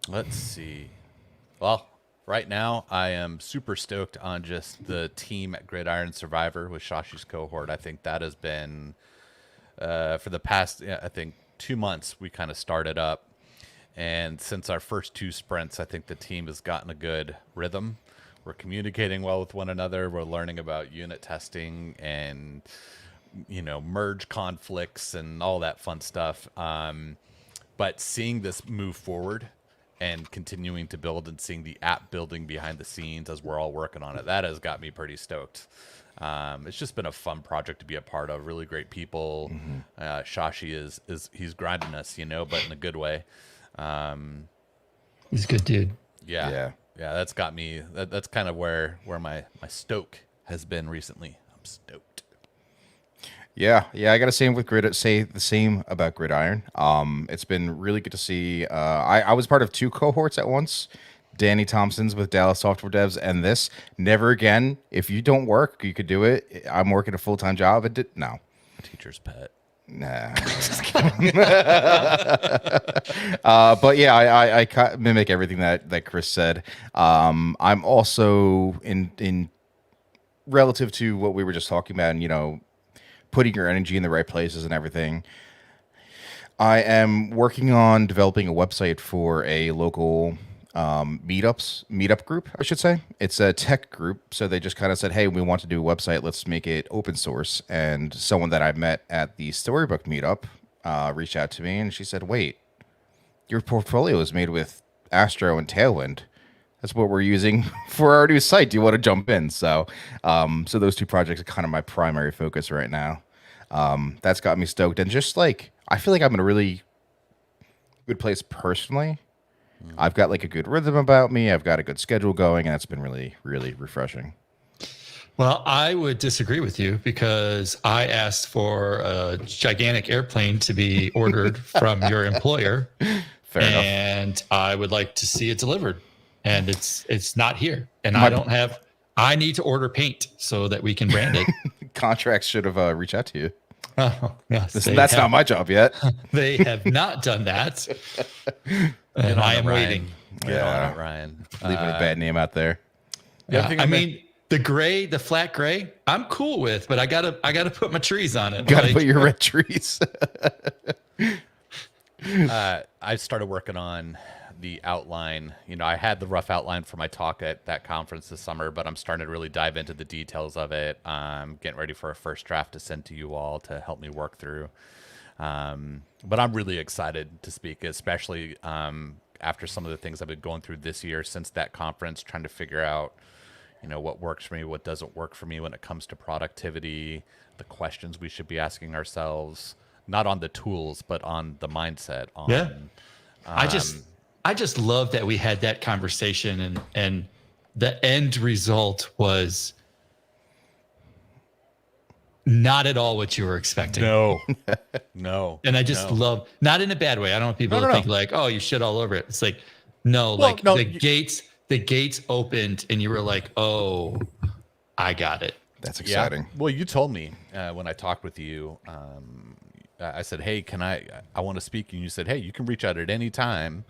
Let's see. Well, right now I am super stoked on just the team at Gridiron Survivor with Shashi's cohort. I think that has been for the past, I think 2 months we kind of started up. And since our first 2 sprints, I think the team has gotten a good rhythm. We're communicating well with one another. We're learning about unit testing and, merge conflicts and all that fun stuff. But seeing this move forward and continuing to build and seeing the app building behind the scenes as we're all working on it, that has got me pretty stoked. It's just been a fun project to be a part of. Really great people. Shashi is he's grinding us, but in a good way. He's a good dude. Yeah. That's got me. That's kind of where my stoke has been recently. I'm stoked. Yeah. I gotta say the same about Gridiron. It's been really good to see. I was part of 2 cohorts at once. Danny Thompson's with Dallas Software Devs, and this never again. If you don't work, you could do it. I'm working a full-time job. No. Teacher's pet. Nah. But yeah, I mimic everything that Chris said. I'm also in relative to what we were just talking about, and putting your energy in the right places and everything. I am working on developing a website for a local meetup group, I should say. It's a tech group, so they just kind of said, hey, we want to do a website, let's make it open source. And someone that I met at the Storybook meetup reached out to me, and she said, wait, your portfolio is made with Astro and Tailwind. That's what we're using for our new site. Do you want to jump in? So those 2 projects are kind of my primary focus right now. That's got me stoked, and just like I feel like I'm in a really good place personally. I've got like a good rhythm about me. I've got a good schedule going, and it's been really, really refreshing. Well, I would disagree with you because I asked for a gigantic airplane to be ordered from your employer. Fair enough. And I would like to see it delivered. And it's not here. And I need to order paint so that we can brand it. Contracts should have reached out to you. Oh, yes, That's not my job yet. They have not done that. And I am waiting. Get on it, Ryan. Leaving a bad name out there. Yeah, I mean, the flat gray, I'm cool with, but I gotta put my trees on it. Gotta put your red trees. I started working on the outline. I had the rough outline for my talk at that conference this summer, but I'm starting to really dive into the details of it. I'm getting ready for a first draft to send to you all to help me work through. But I'm really excited to speak, especially after some of the things I've been going through this year since that conference, trying to figure out, what works for me, what doesn't work for me when it comes to productivity, the questions we should be asking ourselves, not on the tools, but on the mindset. I just love that we had that conversation, and the end result was not at all what you were expecting. No. And I just love, not in a bad way. I don't want people to think like, oh, you shit all over it. It's like, the gates opened and you were like, oh, I got it. That's exciting. Yeah. Well, you told me when I talked with you, I said, hey, I want to speak. And you said, hey, you can reach out at any time.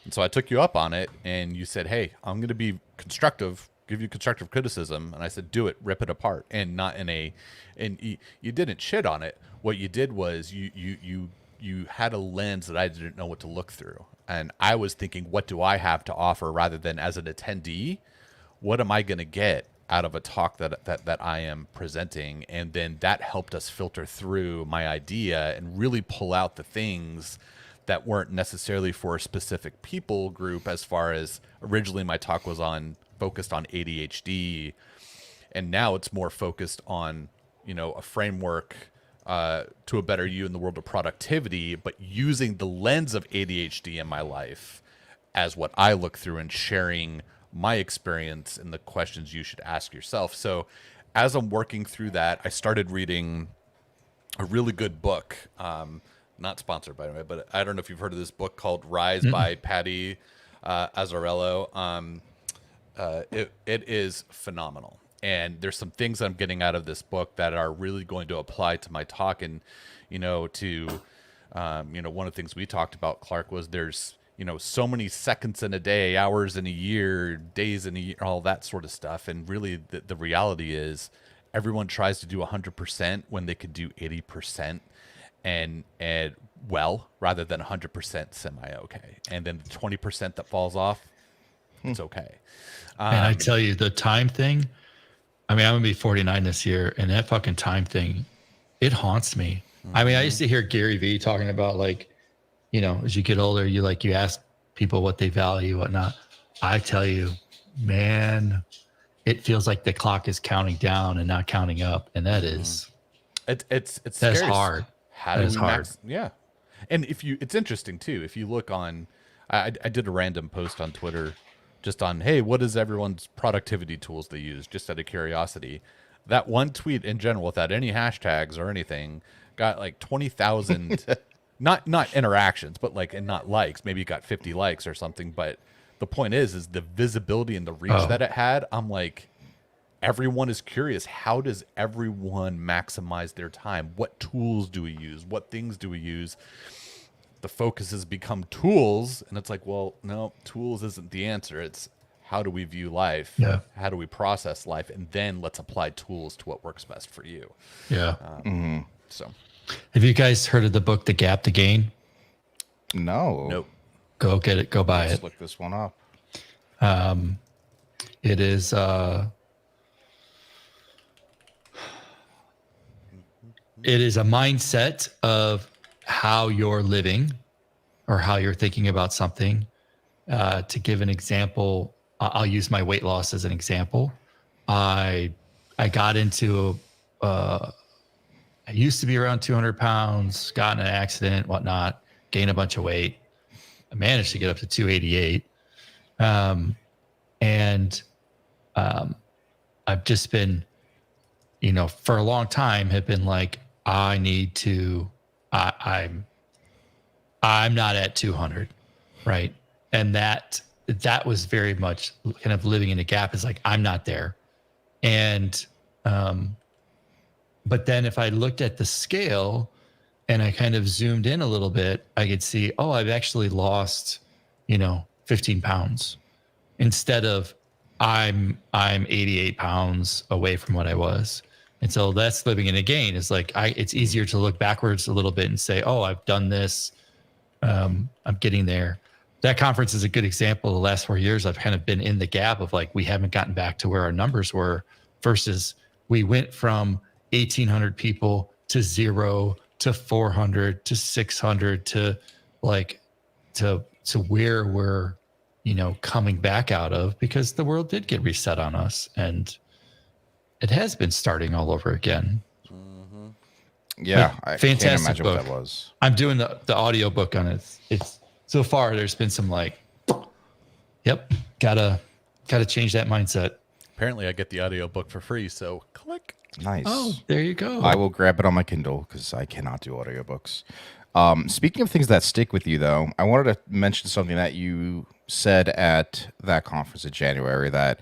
And so I took you up on it, and you said, hey, I'm going to be constructive, give you constructive criticism. And I said, do it, rip it apart. And not in and you didn't shit on it. What you did was you had a lens that I didn't know what to look through. And I was thinking, what do I have to offer, rather than as an attendee, what am I going to get out of a talk that I am presenting? And then that helped us filter through my idea and really pull out the things that weren't necessarily for a specific people group. As far as originally my talk was focused on ADHD, and now it's more focused on, a framework to a better you in the world of productivity, but using the lens of ADHD in my life as what I look through and sharing my experience and the questions you should ask yourself. So as I'm working through that, I started reading a really good book, not sponsored by the way, but I don't know if you've heard of this book called Rise by Patty Azzarello. It is phenomenal. And there's some things I'm getting out of this book that are really going to apply to my talk. And, one of the things we talked about, Clark, was there's, so many seconds in a day, hours in a year, days in a year, all that sort of stuff. And really the reality is everyone tries to do 100% when they could do 80% and well, rather than 100% semi-okay. And then the 20% that falls off, it's okay. And I tell you, the time thing, I mean, I'm going to be 49 this year, and that fucking time thing, it haunts me. I mean, I used to hear Gary Vee talking about, like, as you get older, you ask people what they value, whatnot. I tell you, man, it feels like the clock is counting down and not counting up. And that is, it's that's scary. hard. How That do is we hard. yeah. And it's interesting too. If you look on, I did a random post on Twitter just on, hey, what is everyone's productivity tools they use, just out of curiosity. That one tweet in general, without any hashtags or anything, got like 20,000, not interactions, but and not likes. Maybe it got 50 likes or something. But the point is the visibility and the reach that it had. I'm like, everyone is curious. How does everyone maximize their time? What tools do we use? What things do we use? The focus has become tools, and it's like, well, no, tools isn't the answer. It's how do we view life? Yeah. How do we process life? And then let's apply tools to what works best for you. Yeah. So, Have you guys heard of the book, The Gap to Gain? No. nope. Go get it. Go buy Let's it. look this one up. It is, it is a mindset of how you're living or how you're thinking about something. To give an example, I'll use my weight loss as an example. I got into I used to be around 200 pounds, got in an accident, whatnot, gained a bunch of weight. I managed to get up to 288. I've just been, for a long time have been like, I'm not at 200. Right. And that was very much kind of living in a gap, is like, I'm not there. And, but then if I looked at the scale and I kind of zoomed in a little bit, I could see, I've actually lost, 15 pounds instead of I'm 88 pounds away from what I was. And so that's living in a gain. Is like, it's easier to look backwards a little bit and say, I've done this. I'm getting there. That conference is a good example. The last 4 years, I've kind of been in the gap of like, we haven't gotten back to where our numbers were, versus we went from 1,800 people to 0 to 400 to 600 to where we're, coming back out of, because the world did get reset on us, and it has been starting all over again. Yeah, But I fantastic can't imagine book. what that was. I'm doing the audio book on it. It's so far there's been some yep, gotta change that mindset. Apparently, I get the audiobook for free. So click. Nice. Oh, there you go. I will grab it on my Kindle because I cannot do audiobooks. Speaking of things that stick with you, though, I wanted to mention something that you said at that conference in January, that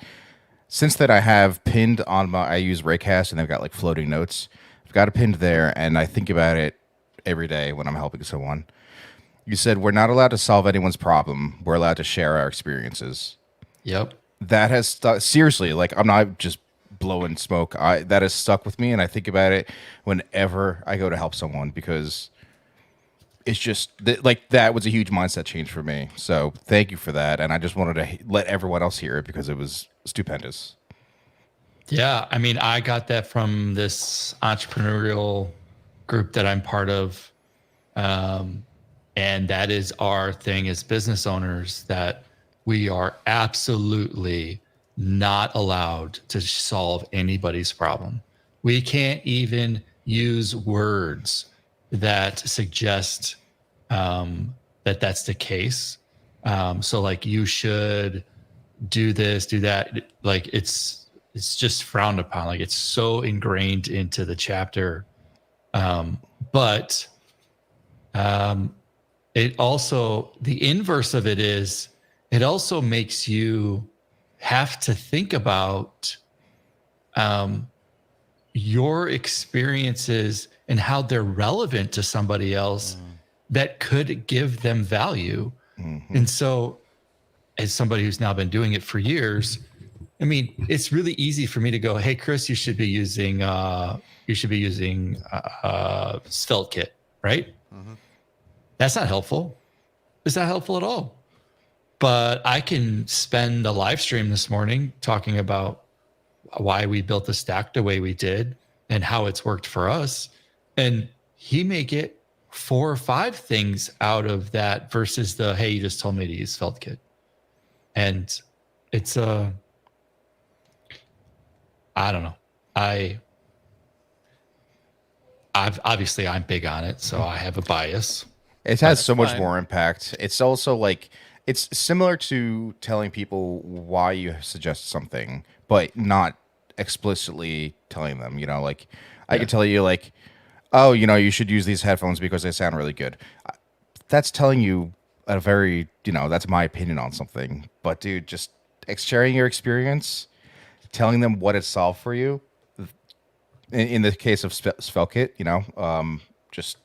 since that I have pinned on I use Raycast and they've got like floating notes. I've got it pinned there, and I think about it every day when I'm helping someone. You said, we're not allowed to solve anyone's problem. We're allowed to share our experiences. Yep. That has stuck. Seriously, like, I'm not just blowing smoke. That has stuck with me, and I think about it whenever I go to help someone, because it's just that was a huge mindset change for me. So thank you for that, and I just wanted to let everyone else hear it because it was stupendous. Yeah, I mean, I got that from this entrepreneurial group that I'm part of, and that is our thing as business owners, that we are absolutely not allowed to solve anybody's problem. We can't even use words that suggest that that's the case. So like, you should do this, do that. Like, it's just frowned upon. Like, it's so ingrained into the chapter. But it also, the inverse of it is, it also makes you have to think about your experiences and how they're relevant to somebody else that could give them value. And so, as somebody who's now been doing it for years, I mean, it's really easy for me to go, "Hey, Chris, you should be using Svelte Kit, right?" That's not helpful. It's not helpful at all. But I can spend a live stream this morning talking about why we built the stack the way we did and how it's worked for us. And he may get 4 or 5 things out of that versus the, hey, you just told me to use FeltKit. And it's I don't know. I've obviously I'm big on it, so I have a bias. It has so much fine. more impact. It's also like it's similar to telling people why you suggest something, but not explicitly telling them. You know, like I could tell you, like, oh, you know, you should use these headphones because they sound really good. That's telling you a very, you know, that's my opinion on something. But dude, just sharing your experience, telling them what it solved for you. In the case of Spellkit, you know, just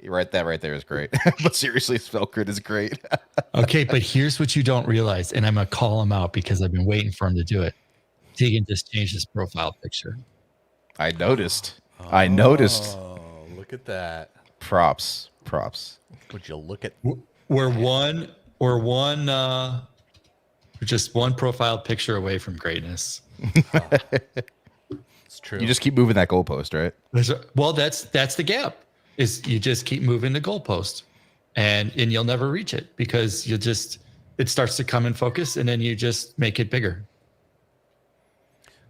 that right there is great. But seriously, Spellkit is great. Okay, but here's what you don't realize, and I'm gonna call him out because I've been waiting for him to do it. Tegan just changed his profile picture. I noticed. I noticed. Oh, look at that. Props. Would you look at We're just one profile picture away from greatness. it's true. You just keep moving that goalpost, right? Well, that's the gap. Is you just keep moving the goalpost, and you'll never reach it because it starts to come in focus, and then you just make it bigger.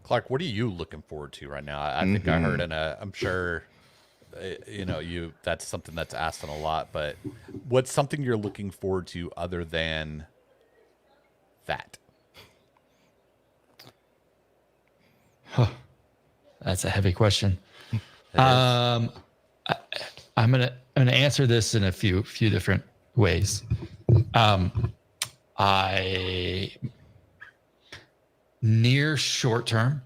Clark, what are you looking forward to right now? I think I heard I'm sure you know, that's something that's asked on a lot, but what's something you're looking forward to other than that? That's a heavy question. I'm gonna answer this in a few different ways. I near short term,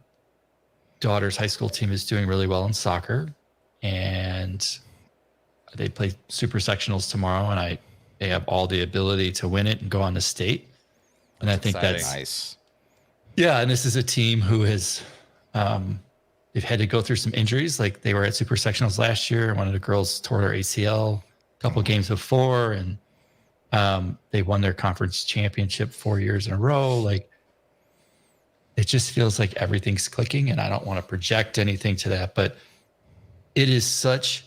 daughter's high school team is doing really well in soccer, and they play super sectionals tomorrow, and they have all the ability to win it and go on to state. And I think exciting. that's Nice. yeah. And this is a team who has they've had to go through some injuries. Like they were at super sectionals last year. One of the girls tore their ACL a couple of games before, and they won their conference championship 4 years in a row. Like it just feels like everything's clicking, and I don't want to project anything to that, but it is such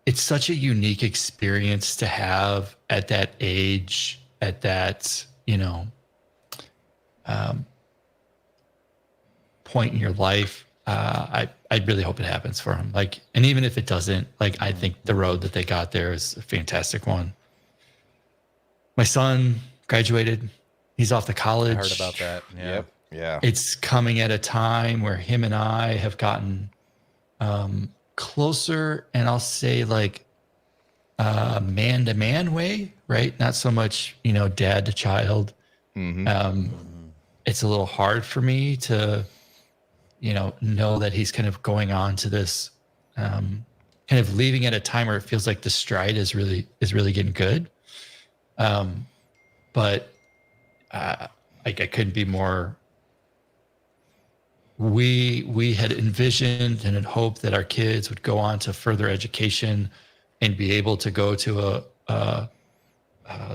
it's such a unique experience to have at that age, at that, you know, point in your life. I really hope it happens for him. Like, and even if it doesn't, like, I think the road that they got there is a fantastic one. My son graduated. He's off to college. I heard about that. Yeah. Yep. Yeah. It's coming at a time where him and I have gotten closer, and I'll say like man to man way, right? Not so much, you know, dad to child. It's a little hard for me to, you know that he's kind of going on to this, kind of leaving at a time where it feels like the stride is really getting good. But like I couldn't be more. We had envisioned and had hoped that our kids would go on to further education and be able to go to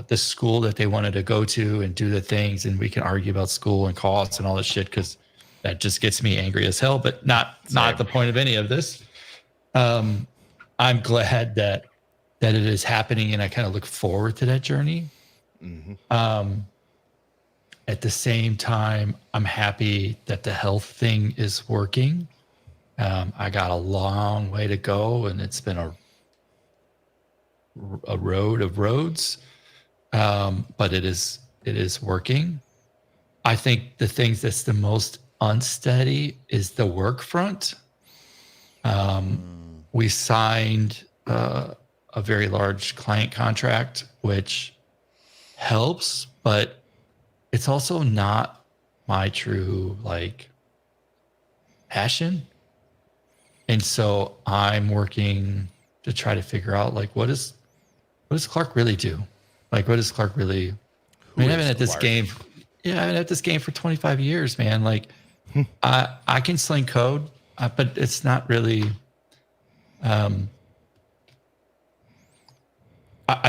the school that they wanted to go to and do the things. And we can argue about school and costs and all this shit because that just gets me angry as hell. But not the point of any of this. I'm glad that it is happening, and I kind of look forward to that journey. At the same time, I'm happy that the health thing is working. I got a long way to go, and it's been a road of roads, but it is working. I think the things that's the most unsteady is the work front. We signed a very large client contract, which helps, but it's also not my true like passion. And so I'm working to try to figure out like what does Clark really do? Like what does Clark really I mean, I've been at this game. Yeah, I've been at this game for 25 years, man. Like I can sling code, but it's not really I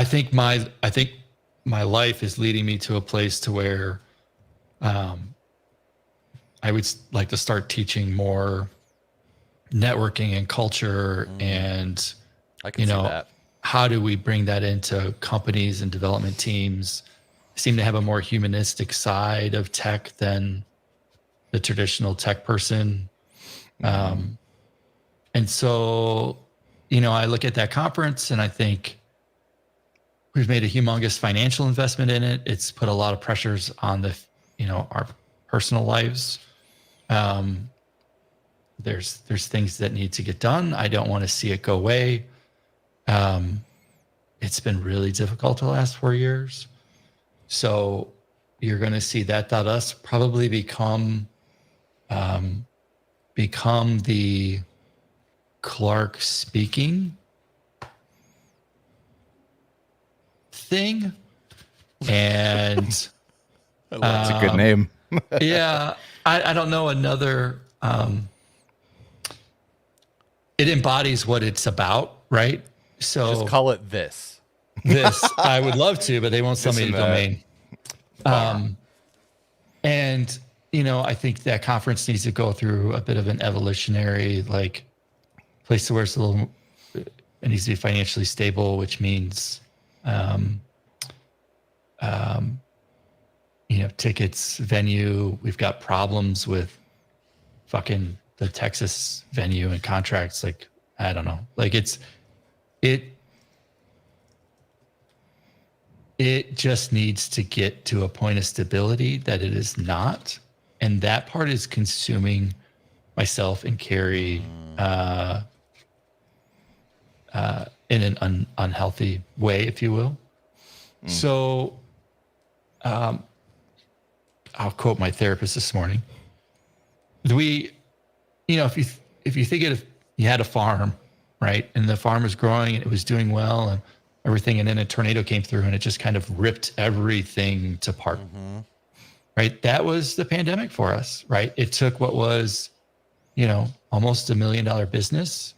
think my life is leading me to a place to where I would like to start teaching more networking and culture and I can see that. how do we bring that into companies and development teams seem to have a more humanistic side of tech than the traditional tech person. And so, I look at that conference and I think we've made a humongous financial investment in it. It's put a lot of pressures on our personal lives. There's things that need to get done. I don't want to see it go away. It's been really difficult the last 4 years. So you're going to see that.us probably become the Clark speaking thing. And That's a good name. yeah, I don't know another. It embodies what it's about, right? So Just call it this. I would love to, but they won't sell me the domain. And I think that conference needs to go through a bit of an evolutionary like place to where it's it needs to be financially stable, which means tickets, venue. We've got problems with fucking the Texas venue and contracts. Like, I don't know. Like it just needs to get to a point of stability that it is not. And that part is consuming myself and Carrie in an unhealthy way, if you will. So I'll quote my therapist this morning. If you think if you had a farm, right, and the farm was growing and it was doing well and everything, and then a tornado came through and it just kind of ripped everything to part. Right? That was the pandemic for us, right? It took what was, almost $1 million business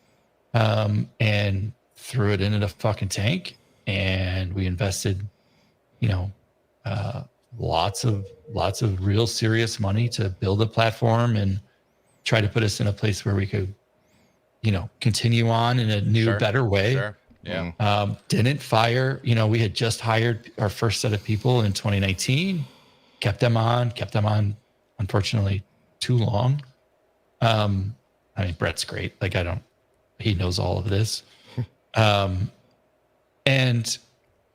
and threw it into the fucking tank. And we invested, lots of real serious money to build a platform and try to put us in a place where we could, continue on in a new, better way. Sure. Yeah. Didn't fire, we had just hired our first set of people in 2019, kept them on, unfortunately, too long. Brett's great. Like, he knows all of this. And,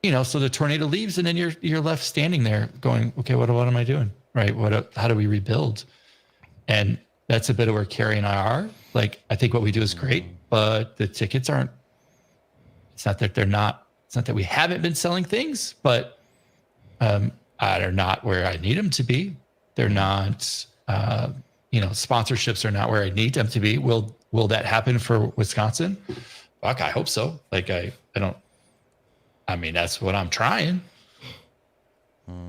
so the tornado leaves and then you're left standing there going, okay, what am I doing? Right. How do we rebuild? And that's a bit of where Carrie and I are. Like, I think what we do is great, but the tickets aren't, it's not that we haven't been selling things, but, they're not where I need them to be. They're not, sponsorships are not where I need them to be. Will that happen for Wisconsin? Fuck, I hope so. Like, that's what I'm trying.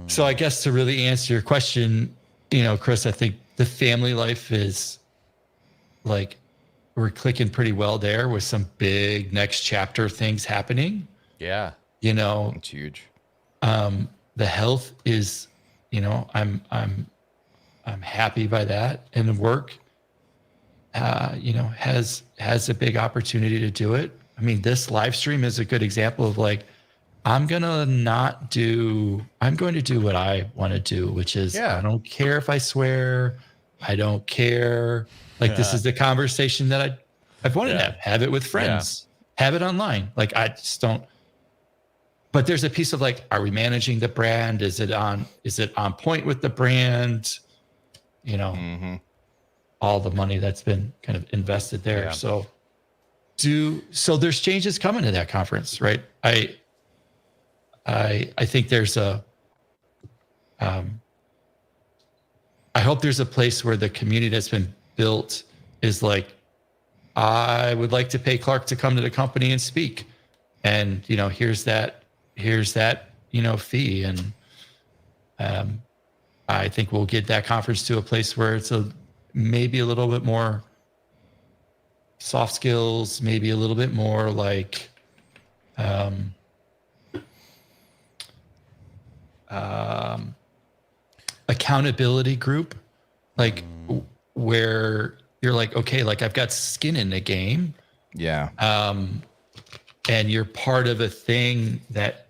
So I guess to really answer your question, Chris, I think the family life is like, we're clicking pretty well there with some big next chapter things happening. Yeah. It's huge. The health is, I'm happy by that, and the work, has a big opportunity to do it. I mean, this live stream is a good example of like, I'm going to do what I want to do, which is, I don't care if I swear. I don't care. Like, this is the conversation that I've wanted to have it with friends, have it online. Like, I just don't, but there's a piece of like, are we managing the brand? Is it on point with the brand? All the money that's been kind of invested there. Yeah. So So there's changes coming to that conference, right? I think there's I hope there's a place where the community that's been built is like, I would like to pay Clark to come to the company and speak. And, here's that, fee. And I think we'll get that conference to a place where it's maybe a little bit more soft skills, maybe a little bit more like, accountability group, like where you're like, okay, like I've got skin in the game. Yeah. And you're part of a thing that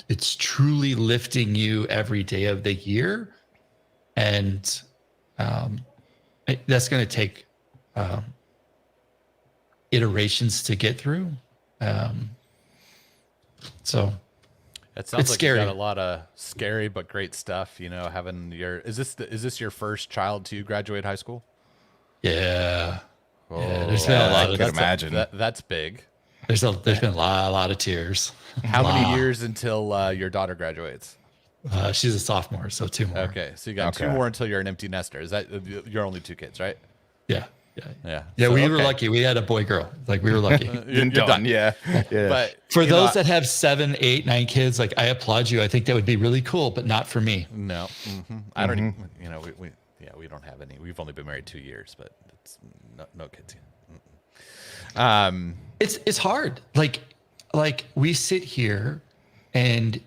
it's truly lifting you every day of the year. And that's going to take iterations to get through. So it sounds it's like scary. you got a lot of scary but great stuff. Having is this your first child to graduate high school? Yeah. Oh, Yeah, there's been a lot I of could imagine. That's big. There's been a lot of tears. How many years until your daughter graduates? She's a sophomore, so 2 more. Okay, so you got 2 more until you're an empty nester. Is that you're only 2 kids, right? Yeah. Yeah. So, we were okay. lucky. We had a boy girl. Like we were lucky. You're done. Yeah. But For those that have 7, 8, 9 kids, like I applaud you. I think that would be really cool, but not for me. No, I don't even. We don't have any. We've only been married 2 years, but it's no kids yet. It's hard. Like we sit here and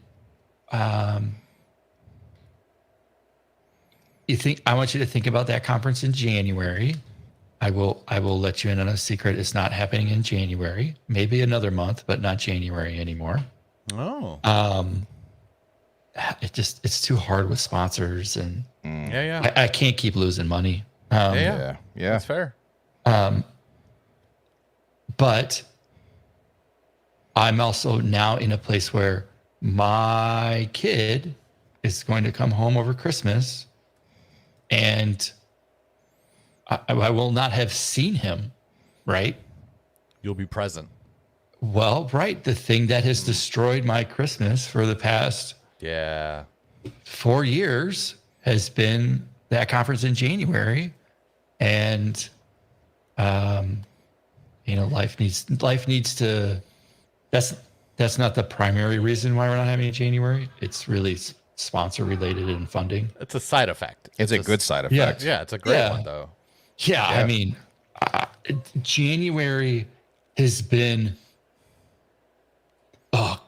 I want you to think about that conference in January. I will let you in on a secret. It's not happening in January. Maybe another month, but not January anymore. Oh. It's too hard with sponsors and Yeah. I can't keep losing money. Yeah. That's fair. But I'm also now in a place where my kid is going to come home over Christmas and I will not have seen him, right? You'll be present. Well, right. The thing that has destroyed my Christmas for the past 4 years has been that conference in January. And, life needs to, that's not the primary reason why we're not having it in January. It's really sponsor related and funding. It's a side effect. It's a good side effect. Yeah, it's a great one though. Yeah. I mean, January has been a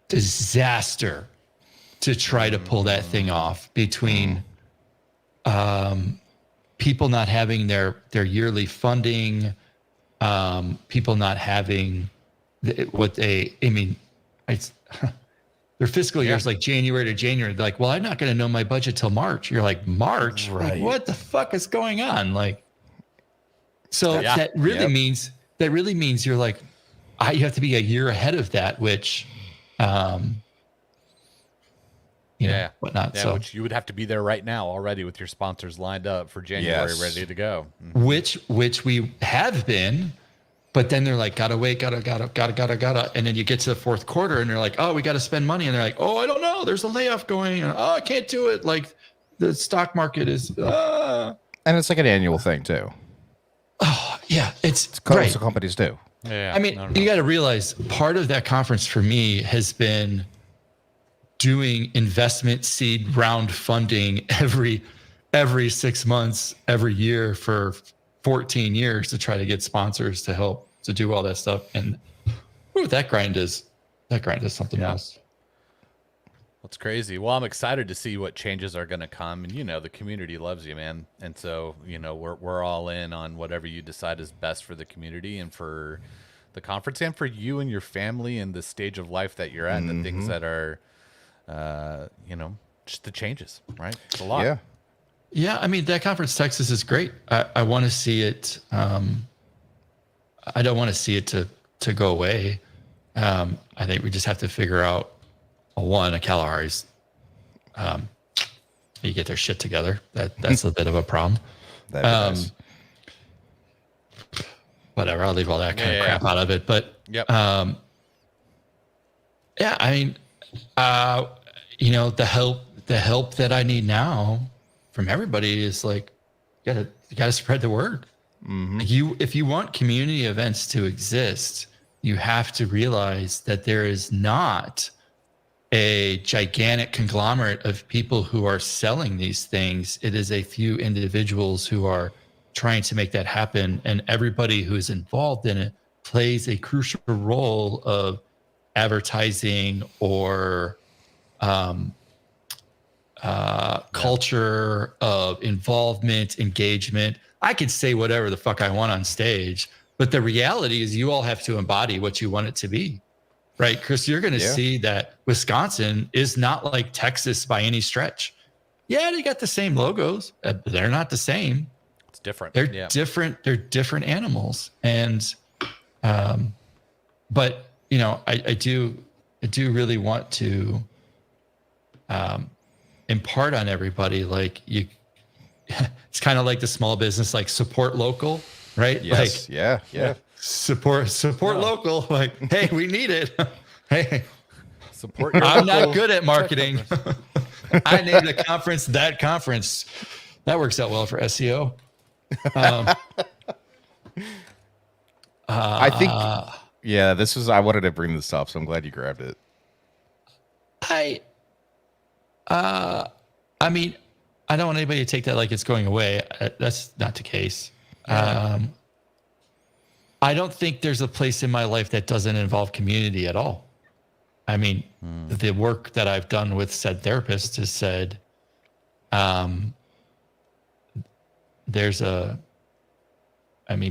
disaster to try to pull that thing off between people not having their yearly funding, people not having their fiscal year is like January to January. They're like, well, I'm not going to know my budget till March. You're like, March? Right. Like, what the fuck is going on? Like, so Yeah. that really means you're like, you have to be a year ahead of that, which, whatnot. Yeah, So which you would have to be there right now already with your sponsors lined up for January, ready to go. which we have been, but then they're like, gotta wait, gotta. And then you get to the fourth quarter and they're like, oh, we got to spend money. And they're like, oh, I don't know. There's a layoff going. And, oh, I can't do it. Like the stock market is, And it's like an annual thing too. yeah, it's That's right. what companies do. Yeah. I mean, you got to realize part of that conference for me has been doing investment seed round funding every 6 months, every year for 14 years to try to get sponsors to help to do all that stuff. And that grind is something else. That's crazy. Well, I'm excited to see what changes are going to come. And, the community loves you, man. And so, we're all in on whatever you decide is best for the community and for the conference and for you and your family and the stage of life that you're at, the things that are, just the changes, right? It's a lot. Yeah. Yeah. I mean, that conference, Texas is great. I want to see it. I don't want to see it to go away. I think we just have to figure out a Kalahari's, you get their shit together. That's a bit of a problem. That'd be nice. whatever. I'll leave all that kind of Yeah. crap out of it. But Yep. yeah, I mean, the help that I need now from everybody is like, you gotta spread the word. Like if you want community events to exist, you have to realize that there is not a gigantic conglomerate of people who are selling these things. It is a few individuals who are trying to make that happen, and everybody who is involved in it plays a crucial role of advertising or culture of involvement, engagement. I could say whatever the fuck I want on stage, but the reality is you all have to embody what you want it to be. Right, Chris, you're going to see that Wisconsin is not like Texas by any stretch. Yeah, they got the same logos, but they're not the same. It's different. They're different. They're different animals. And, but I do really want to impart on everybody, like it's kind of like the small business, like support local, right? Yes. Like, yeah. Support local. Like, hey, we need it. Hey, Support your I'm local not good at marketing. I named a conference that conference. That works out well for SEO. I think, I wanted to bring this up, so I'm glad you grabbed it. I mean, I don't want anybody to take that like it's going away. That's not the case. I don't think there's a place in my life that doesn't involve community at all. I mean, the work that I've done with said therapist has said,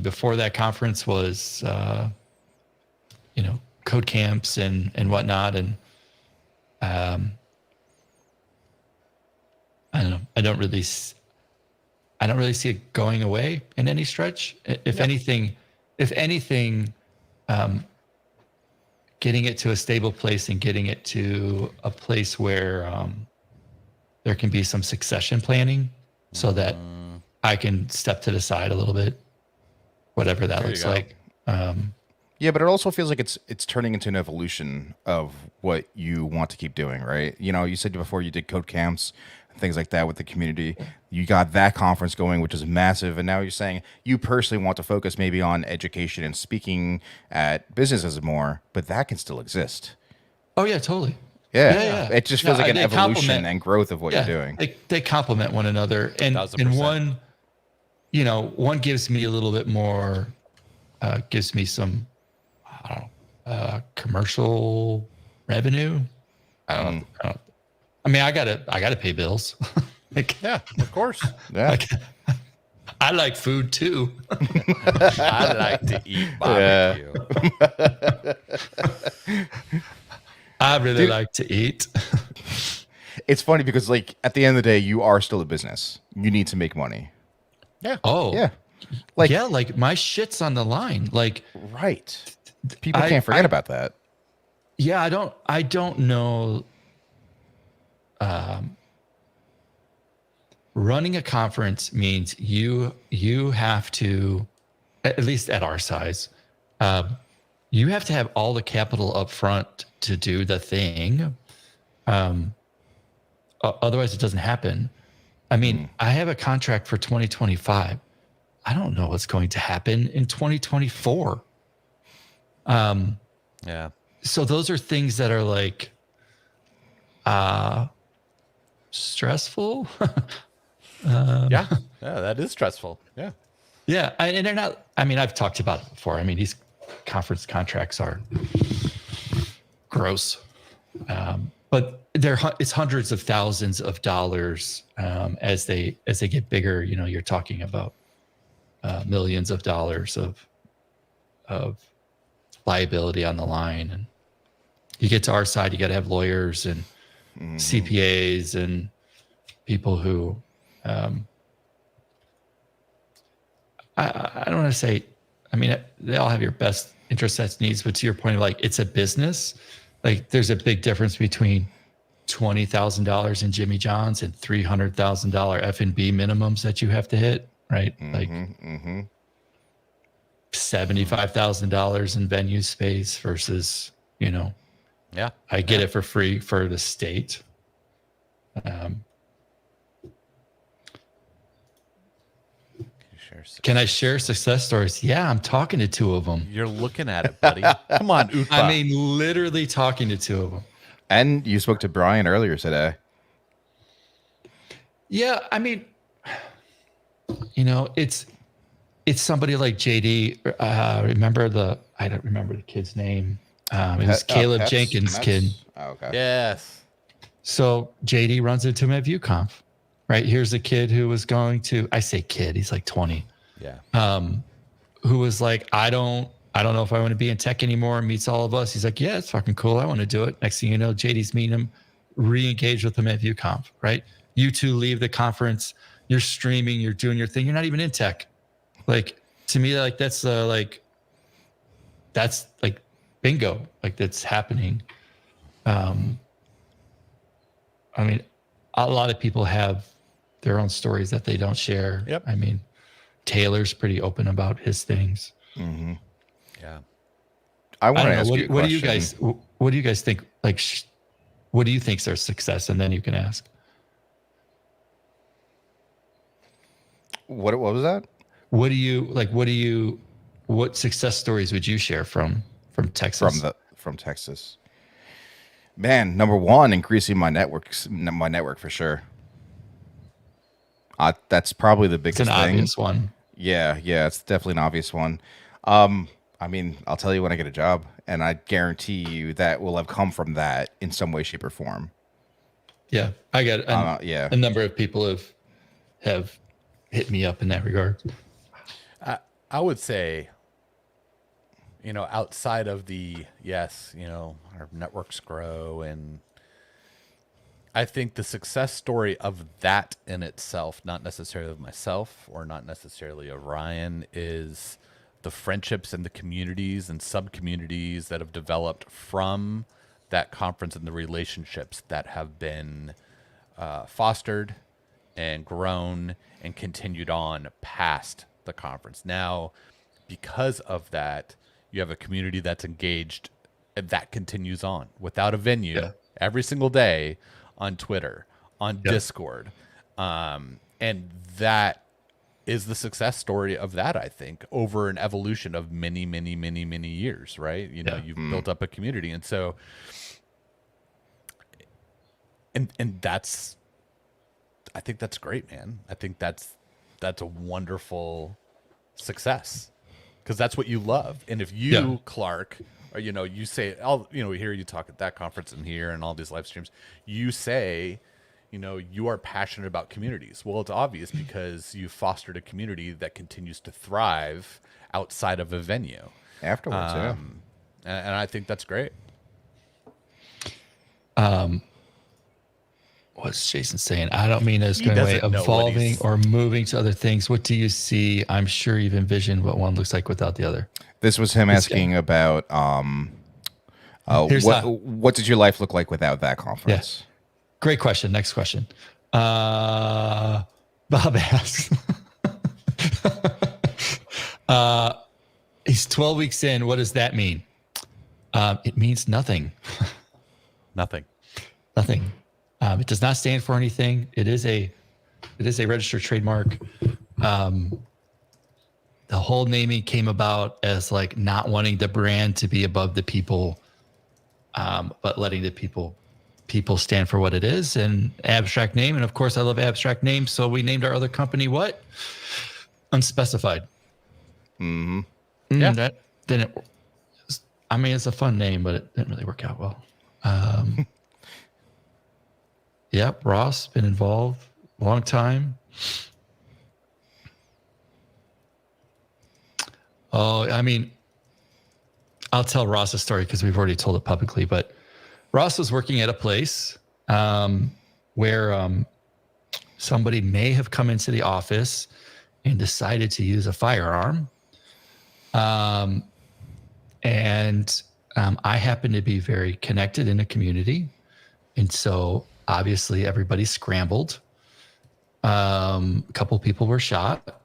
before that conference was, code camps and whatnot. And, I don't know. I don't really see it going away in any stretch. If anything, getting it to a stable place and getting it to a place where there can be some succession planning so that I can step to the side a little bit, whatever that looks like. Yeah, but it also feels like it's turning into an evolution of what you want to keep doing, right? You said before you did code camps, things like that with the community. You got that conference going, which is massive. And now you're saying you personally want to focus maybe on education and speaking at businesses more, but that can still exist. Oh, yeah, totally. Yeah. It just feels like an evolution and growth of what you're doing. They complement one another. And 1000%. one gives me a little bit more, gives me some, commercial revenue. I don't know. I mean, I gotta pay bills. Yeah, of course. Yeah. I like food too. I like to eat barbecue. I really like to eat. It's funny because, like, at the end of the day, you are still a business. You need to make money. Yeah. Oh, Yeah. like my shit's on the line. Like, right. People can't forget about that. Yeah, I don't know. Running a conference means you have to, at least at our size, you have to have all the capital up front to do the thing. Otherwise, it doesn't happen. I mean, I have a contract for 2025. I don't know what's going to happen in 2024. Yeah. So those are things that are like stressful. Yeah, that is stressful. Yeah. Yeah. And they're not, I mean, I've talked about it before. I mean, these conference contracts are gross. But it's hundreds of thousands of dollars as they get bigger. You're talking about millions of dollars of liability on the line. And you get to our side, you got to have lawyers and CPAs and people who I don't want to say, I mean, they all have your best interest at needs, but to your point of like, it's a business. Like there's a big difference between $20,000 in Jimmy John's and $300,000 F&B minimums that you have to hit, right? Like $75,000 in venue space versus, Yeah. I get it for free for the state. Can I share success stories? Yeah, I'm talking to two of them. You're looking at it, buddy. Come on, Utah. I mean, literally talking to two of them. And you spoke to Brian earlier today. Yeah, I mean, it's somebody like JD. I don't remember the kid's name. It was Caleb Jenkins' kid. Oh, okay. Yes. So JD runs into him at ViewConf, right? Here's a kid who was going to, I say kid, he's like 20. Yeah. Who was like, I don't know if I want to be in tech anymore, meets all of us. He's like, yeah, it's fucking cool. I want to do it. Next thing you know, JD's meeting him, re-engage with him at ViewConf, right? You two leave the conference, you're streaming, you're doing your thing. You're not even in tech. Like, to me, like that's like bingo. Like that's happening. I mean, a lot of people have their own stories that they don't share. Yep. I mean, Taylor's pretty open about his things. Mm-hmm. Yeah. I want to ask what, you a what do question. you guys think? Like, what do you think's their success? And then you can ask. What was that? What success stories would you share from Texas? From Texas. Man, number one, increasing my network for sure. That's probably the biggest It's an thing. obvious one. Yeah, it's definitely an obvious one. I mean, I'll tell you when I get a job, and I guarantee you that will have come from that in some way, shape, or form. Yeah, I got a number of people have hit me up in that regard. I would say, outside of the, our networks grow, and I think the success story of that in itself, not necessarily of myself or not necessarily of Ryan, is the friendships and the communities and sub-communities that have developed from that conference and the relationships that have been fostered and grown and continued on past the conference. Now, because of that, you have a community that's engaged and that continues on without a venue every single day on Twitter, on Discord. And that is the success story of that, I think, over an evolution of many, many, many, many years, right? You've built up a community. And so, and that's, I think that's great, man. I think that's a wonderful success because that's what you love. And if you, Clark, or, you say, we hear you talk at that conference and here and all these live streams, you say, you are passionate about communities. Well, it's obvious because you fostered a community that continues to thrive outside of a venue Afterwards, and I think that's great. What's Jason saying? I don't mean as He going away, doesn't know what evolving he's- or moving to other things. What do you see? I'm sure you've envisioned what one looks like without the other. This was him asking about what did your life look like without that conference? Great question. Next question. Bob asks. He's 12 weeks in. What does that mean? It means nothing. Nothing. Nothing. It does not stand for anything. It is a registered trademark. The whole naming came about as like not wanting the brand to be above the people, but letting the people stand for what it is, and abstract name. And of course, I love abstract names, so we named our other company what? Unspecified. Mm-hmm. Yeah. That didn't. I mean, it's a fun name, but it didn't really work out well. Yep, Ross been involved a long time. Oh, I mean, I'll tell Ross a story because we've already told it publicly, but Ross was working at a place where somebody may have come into the office and decided to use a firearm. And I happen to be very connected in a community. And so obviously everybody scrambled. A couple people were shot.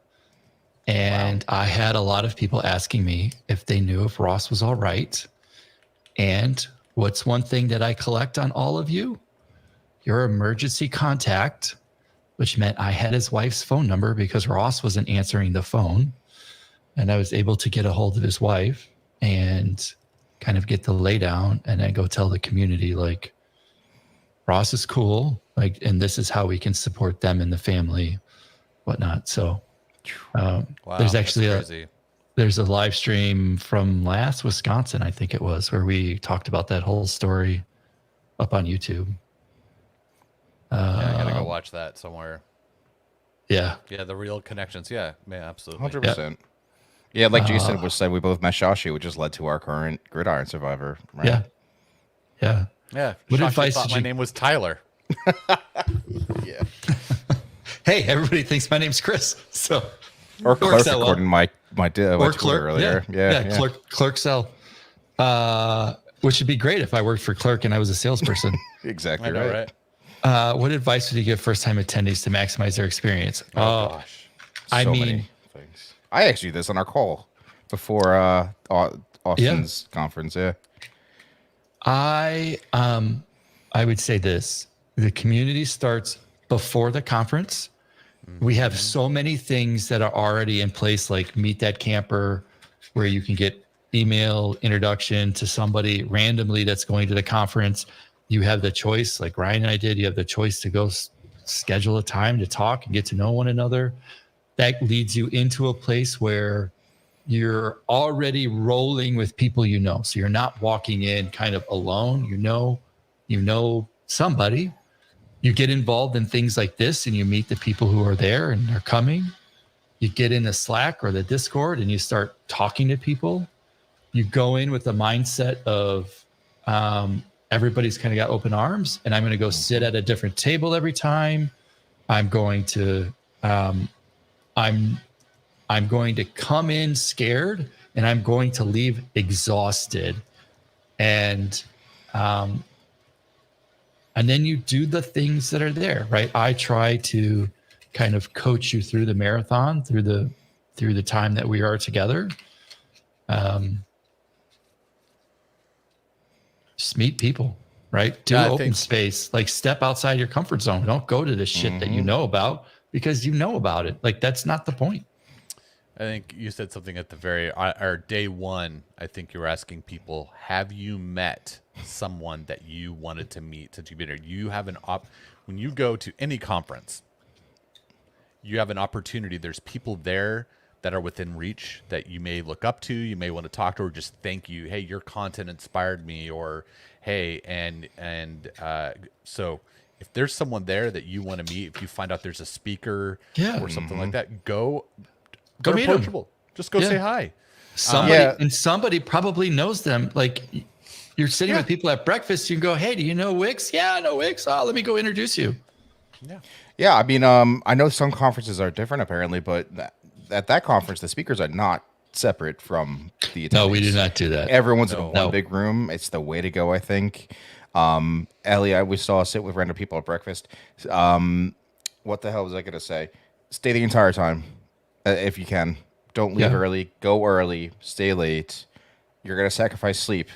And I had a lot of people asking me if they knew if Ross was all right. And what's one thing that I collect on all of you? Your emergency contact, which meant I had his wife's phone number because Ross wasn't answering the phone. And I was able to get a hold of his wife and kind of get the laydown and then go tell the community, like, Ross is cool, like, and this is how we can support them and the family, whatnot. So Wow, there's actually that's crazy. there's a live stream from last Wisconsin, I think it was, where we talked about that whole story up on YouTube. Yeah, I gotta go watch that somewhere. Yeah. Yeah, the real connections. Yeah, man, absolutely. 100%. Yeah, like Jason was said, we both met Shashi, which has led to our current Gridiron Survivor. Right? Yeah. Yeah. Yeah. What Shashi advice thought did my you- name was Tyler. Yeah. Hey, everybody thinks my name's Chris. So Or works Clark, out well. according to my Or Twitter Clerk earlier. Yeah. Clerk Cell. Which would be great if I worked for Clerk and I was a salesperson. Exactly I know, right. right? What advice would you give first-time attendees to maximize their experience? Oh, gosh. I So mean, many things. I asked you this on our call before Austin's conference. Yeah. I would say this: the community starts before the conference. We have so many things that are already in place, like Meet That Camper, where you can get email introduction to somebody randomly that's going to the conference. You have the choice, like Ryan and I did, you have the choice to go schedule a time to talk and get to know one another. That leads you into a place where you're already rolling with people you know. So you're not walking in kind of alone. You know somebody. You get involved in things like this and you meet the people who are there and are coming. You get in the Slack or the Discord and you start talking to people. You go in with the mindset of everybody's kind of got open arms and I'm going to go sit at a different table every time. I'm going to come in scared and I'm going to leave exhausted. And then you do the things that are there, right? I try to kind of coach you through the marathon, through the time that we are together. Just meet people, right? Do open space, like step outside your comfort zone. Don't go to the shit that you know about because you know about it. Like that's not the point. I think you said something at the or day one. I think you were asking people, have you met someone that you wanted to meet since you've been here? You have when you go to any conference, you have an opportunity. There's people there that are within reach that you may look up to, you may want to talk to, or just thank you. Hey, your content inspired me, or hey, so if there's someone there that you want to meet, if you find out there's a speaker or something like that, go meet 'em. approachable. Just go say hi. Somebody probably knows them. Like you're sitting with people at breakfast, you can go, hey, do you know Wix? Yeah, I know Wix. Oh, let me go introduce you. Yeah. I mean, I know some conferences are different apparently, but at that conference, the speakers are not separate from the attendees. No, we do not do that. Everyone's in one big room. It's the way to go, I think. Ellie, we saw sit with random people at breakfast. What the hell was I going to say? Stay the entire time if you can. Don't leave early. Go early. Stay late. You're going to sacrifice sleep.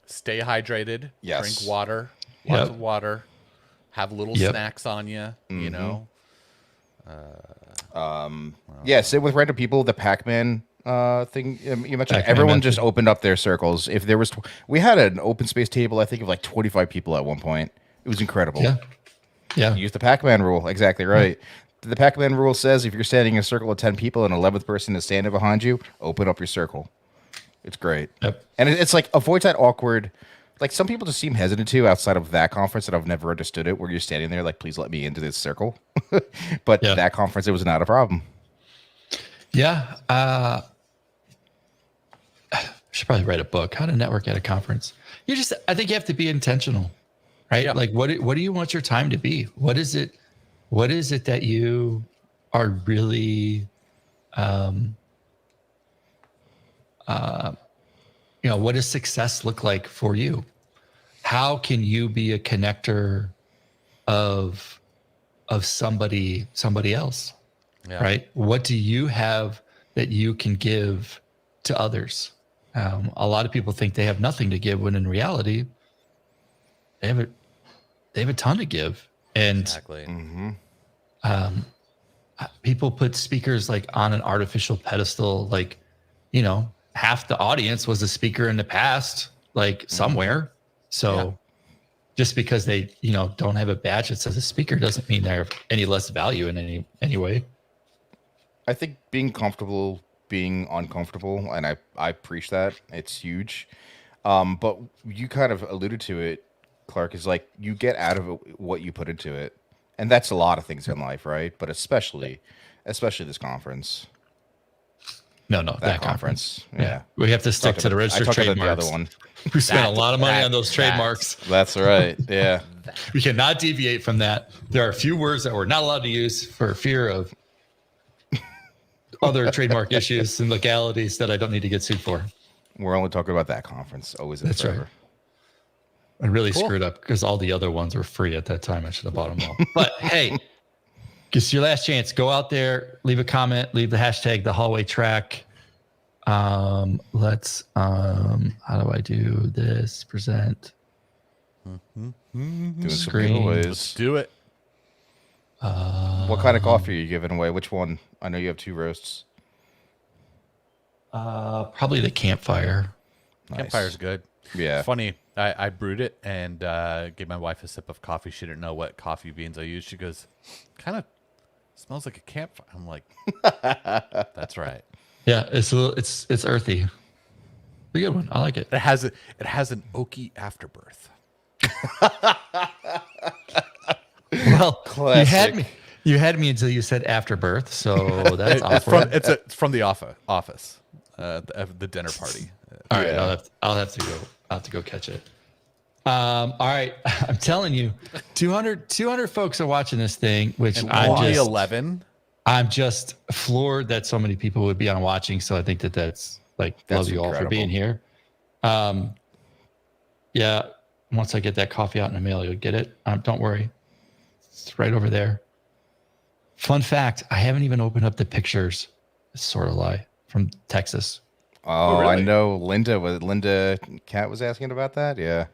Stay hydrated. Yes. Drink water. Lots of water. Have little snacks on you, you know. Yeah, sit with random people. The Pac-Man thing you mentioned. Pac-Man Everyone just opened up their circles. If there was, we had an open space table. I think of like 25 people at one point. It was incredible. Yeah. Use the Pac-Man rule. Exactly right. The Pac-Man rule says if you're standing in a circle of 10 people and 11th person is standing behind you, open up your circle. It's great. Yep. And it's like avoids that awkward. Like some people just seem hesitant to outside of that conference, that I've never understood it, where you're standing there like, please let me into this circle. But that conference, it was not a problem. Yeah. I should probably write a book, How to Network at a Conference. I think you have to be intentional, right? Yeah. Like what do you want your time to be? What is it that you are really, what does success look like for you? How can you be a connector of somebody else? Yeah. Right? What do you have that you can give to others. A lot of people think they have nothing to give when in reality they have a ton to give. And Exactly. people put speakers like on an artificial pedestal. Like, you know, half the audience was a speaker in the past, like somewhere. So just because they, you know, don't have a badge that says a speaker doesn't mean they're any less value in any way. I think being comfortable, being uncomfortable, and I preach that. It's huge. But you kind of alluded to it, Clark, is like you get out of it what you put into it. And that's a lot of things in life, right? But especially this conference. No, that conference. Yeah. We have to stick to the registered trademarks. The other one. We spent a lot of money on those trademarks. That's right. Yeah. We cannot deviate from that. There are a few words that we're not allowed to use for fear of other trademark issues and legalities that I don't need to get sued for. We're only talking about that conference. Always and That's forever. right. I really screwed up because all the other ones were free at that time. I should have bought them all. But hey, it's your last chance. Go out there, leave a comment, leave the hashtag the hallway track. Let's how do I do this? Present. Doing some Screen. giveaways. Let's do it. What kind of coffee are you giving away? Which one? I know you have 2 roasts. Probably the campfire. Nice. Campfire's good. Yeah. Funny. I brewed it and gave my wife a sip of coffee. She didn't know what coffee beans I used. She goes, kind of smells like a campfire. I'm like, that's right. Yeah, it's a little, it's earthy. A good one. I like it. It has an oaky afterbirth. Well, Classic. you had me until you said afterbirth, so that's awkward. It's from the office, the dinner party. All right, I'll have to go catch it. All right, I'm telling you, 200 folks are watching this thing, which And only 11. I'm just floored that so many people would be on watching. So I think that's like, That's love you all for being here. Yeah, once I get that coffee out in the mail, you'll get it. Don't worry, it's right over there. Fun fact: I haven't even opened up the pictures. It's sort of lie from Texas. Oh, really? I know Linda Cat was asking about that. Yeah.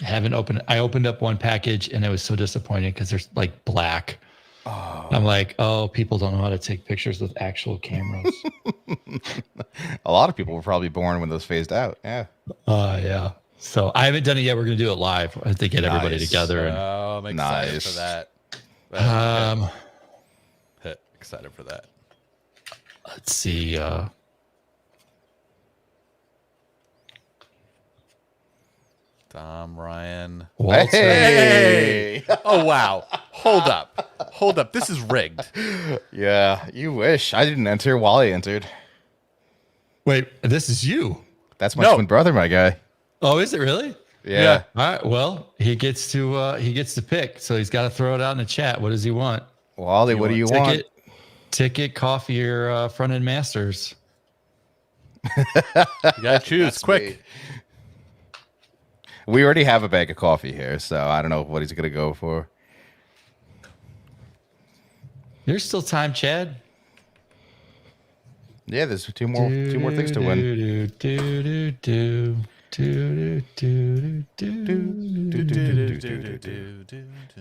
I haven't opened. I opened up one package and it was so disappointing because there's like black. Oh. I'm like, oh, people don't know how to take pictures with actual cameras. A lot of people were probably born when those phased out. Yeah. Yeah. So I haven't done it yet. We're gonna do it live. I have to get everybody Nice. together. And, Oh, I'm excited Nice. for that. um, Excited for that. let's see. Tom, Ryan. Walter. Hey. Oh, wow. Hold up. This is rigged. Yeah. You wish I didn't enter. Wally entered. Wait, this is you. That's my No. twin brother, my guy. Oh, is it really? Yeah. All right. Well, he gets to pick. So he's got to throw it out in the chat. What does he want? Wally, what do you want? Ticket, coffee, or front end masters. You gotta choose quick. We already have a bag of coffee here, so I don't know what he's gonna go for. There's still time, Chad. Yeah, there's two more things to win.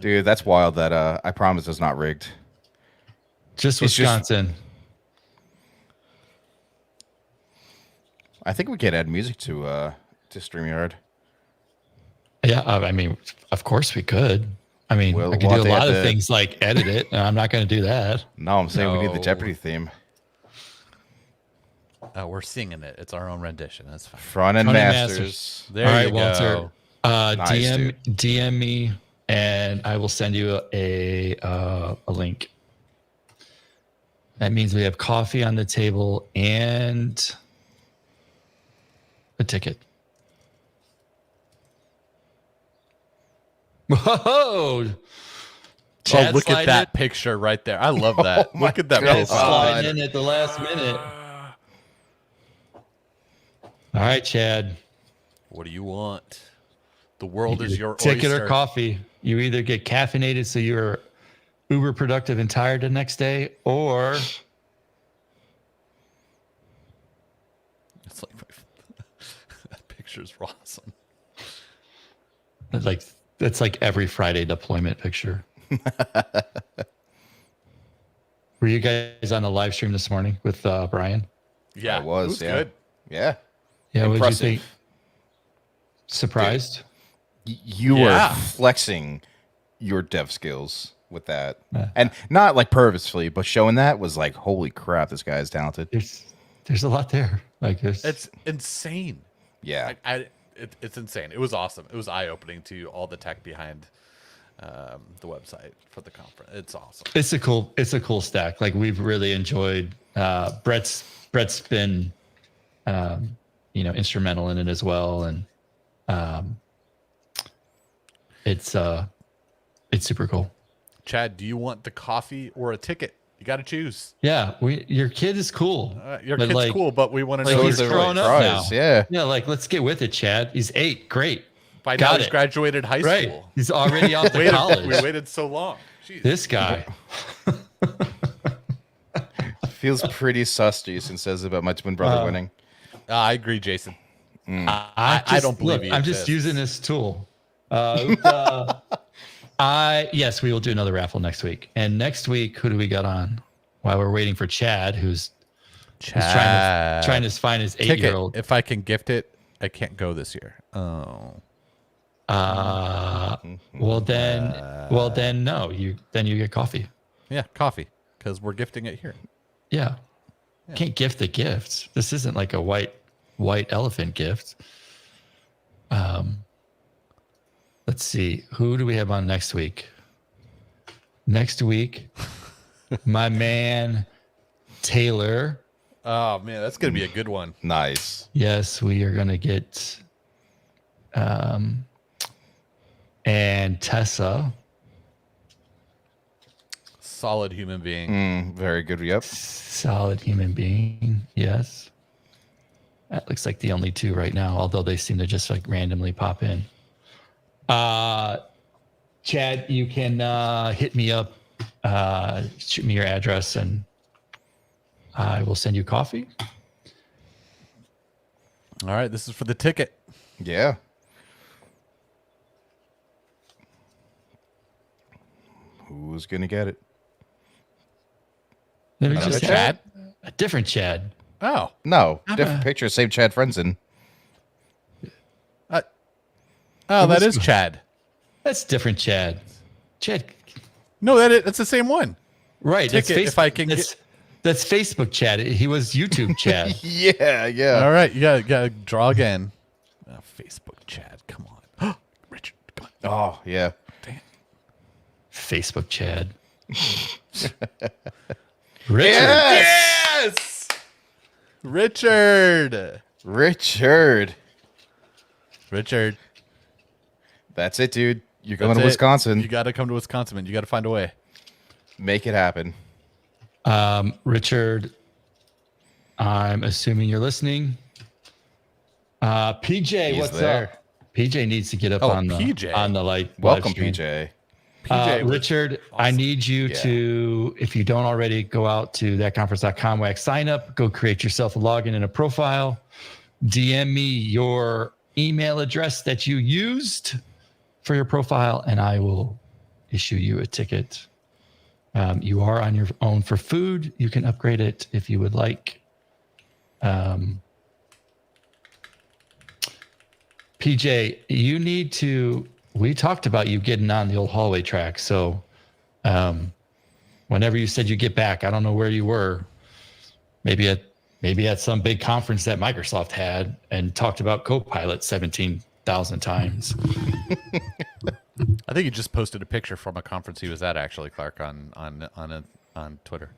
Dude, that's wild. That I promise it's not rigged. Just It's just- Wisconsin. I think we could add music to StreamYard. Yeah, I mean, of course we could. I mean, Well, I could we'll do a have lot to- of things like edit it, and I'm not going to do that. No, I'm saying we need the No. Jeopardy theme. Oh, we're singing it. It's our own rendition. That's fine. Front end Front end masters. There All right, you Walter. go. Nice, DM me, and I will send you a link. That means we have coffee on the table and a ticket. Whoa! Chad Look at sliding that it- picture right there. I love that. Oh my Look at that God. profile. sliding in at the last minute. All right, Chad. What do you want? The world is your ticket oyster. or coffee. You either get caffeinated so you're uber productive and tired the next day, or pictures were awesome. Like it's like every Friday deployment picture. Were you guys on the live stream this morning with Brian? Yeah, I was, it was yeah. good. Yeah. Yeah, what did you Impressive. think? Surprised? You Yeah. were flexing your dev skills with that. Yeah. And not like purposefully, but showing that was like, holy crap, this guy is talented. There's a lot there. Like It's insane. Yeah. It's insane. It was awesome. It was eye opening to all the tech behind the website for the conference. It's awesome. it's a cool stack. Like we've really enjoyed Brett's been instrumental in it as well. And it's super cool. Chad, do you want the coffee or a ticket? You got to choose. Yeah, your kid is cool. Your But, kid's like- cool, but we want to like know he's his grown choice. up now. Prize, yeah. Yeah, like let's get with it, Chad. He's 8. Great. By Got now he's it. graduated high Right. school. He's already off to college. We waited so long. Jeez. This guy. Feels pretty sus, Jason says about my twin brother winning. I agree, Jason. I don't believe he I'm just exists. using this tool. Yes, we will do another raffle next week. And next week, who do we got on? While we're waiting for Chad, who's trying to find his Ticket. 8-year-old. If I can gift it, I can't go this year. Oh. Well then, no. You get coffee. Yeah, coffee. Because we're gifting it here. Yeah. Can't gift the gifts. This isn't like a white elephant gift. Let's see. Who do we have on next week? Next week, my man Taylor. Oh, man, that's going to be a good one. Nice. Yes, we are gonna get and Tessa. Solid human being. Very good. Yep. Solid human being. Yes. That looks like the only 2 right now, although they seem to just like randomly pop in. Chad, you can hit me up, shoot me your address, and I will send you coffee. All right, this is for the ticket. Yeah. Who's gonna get it? Let me Another just Chad? a different Chad. Oh. No, different picture. Same Chad Frenzen. Oh, that is Chad. That's different Chad. Chad, No, that's the same one. right? That's Ticket, Facebook. if I can that's Facebook Chad. He was YouTube Chad. Yeah, yeah. All right, you gotta draw again. Oh, Facebook Chad, come on. Richard, come on. Oh, yeah. Damn. Facebook Chad. Richard. Yes! Richard. Richard. That's it, dude. You're going That's to it. Wisconsin. You got to come to Wisconsin, man. You got to find a way. Make it happen. Richard, I'm assuming you're listening. PJ, He's what's there. up? PJ needs to get up Oh, on PJ. the live Welcome, stream. PJ. PJ was Richard, I need you to, if you don't already, go out to thatconference.com, wax sign up, go create yourself a login and a profile. DM me your email address that you used for your profile, and I will issue you a ticket. You are on your own for food. You can upgrade it if you would like. PJ, you need to. We talked about you getting on the old hallway track. So whenever you said you get back, I don't know where you were. Maybe at some big conference that Microsoft had and talked about Copilot 17,000 times. I think he just posted a picture from a conference he was at, actually, Clark, on Twitter.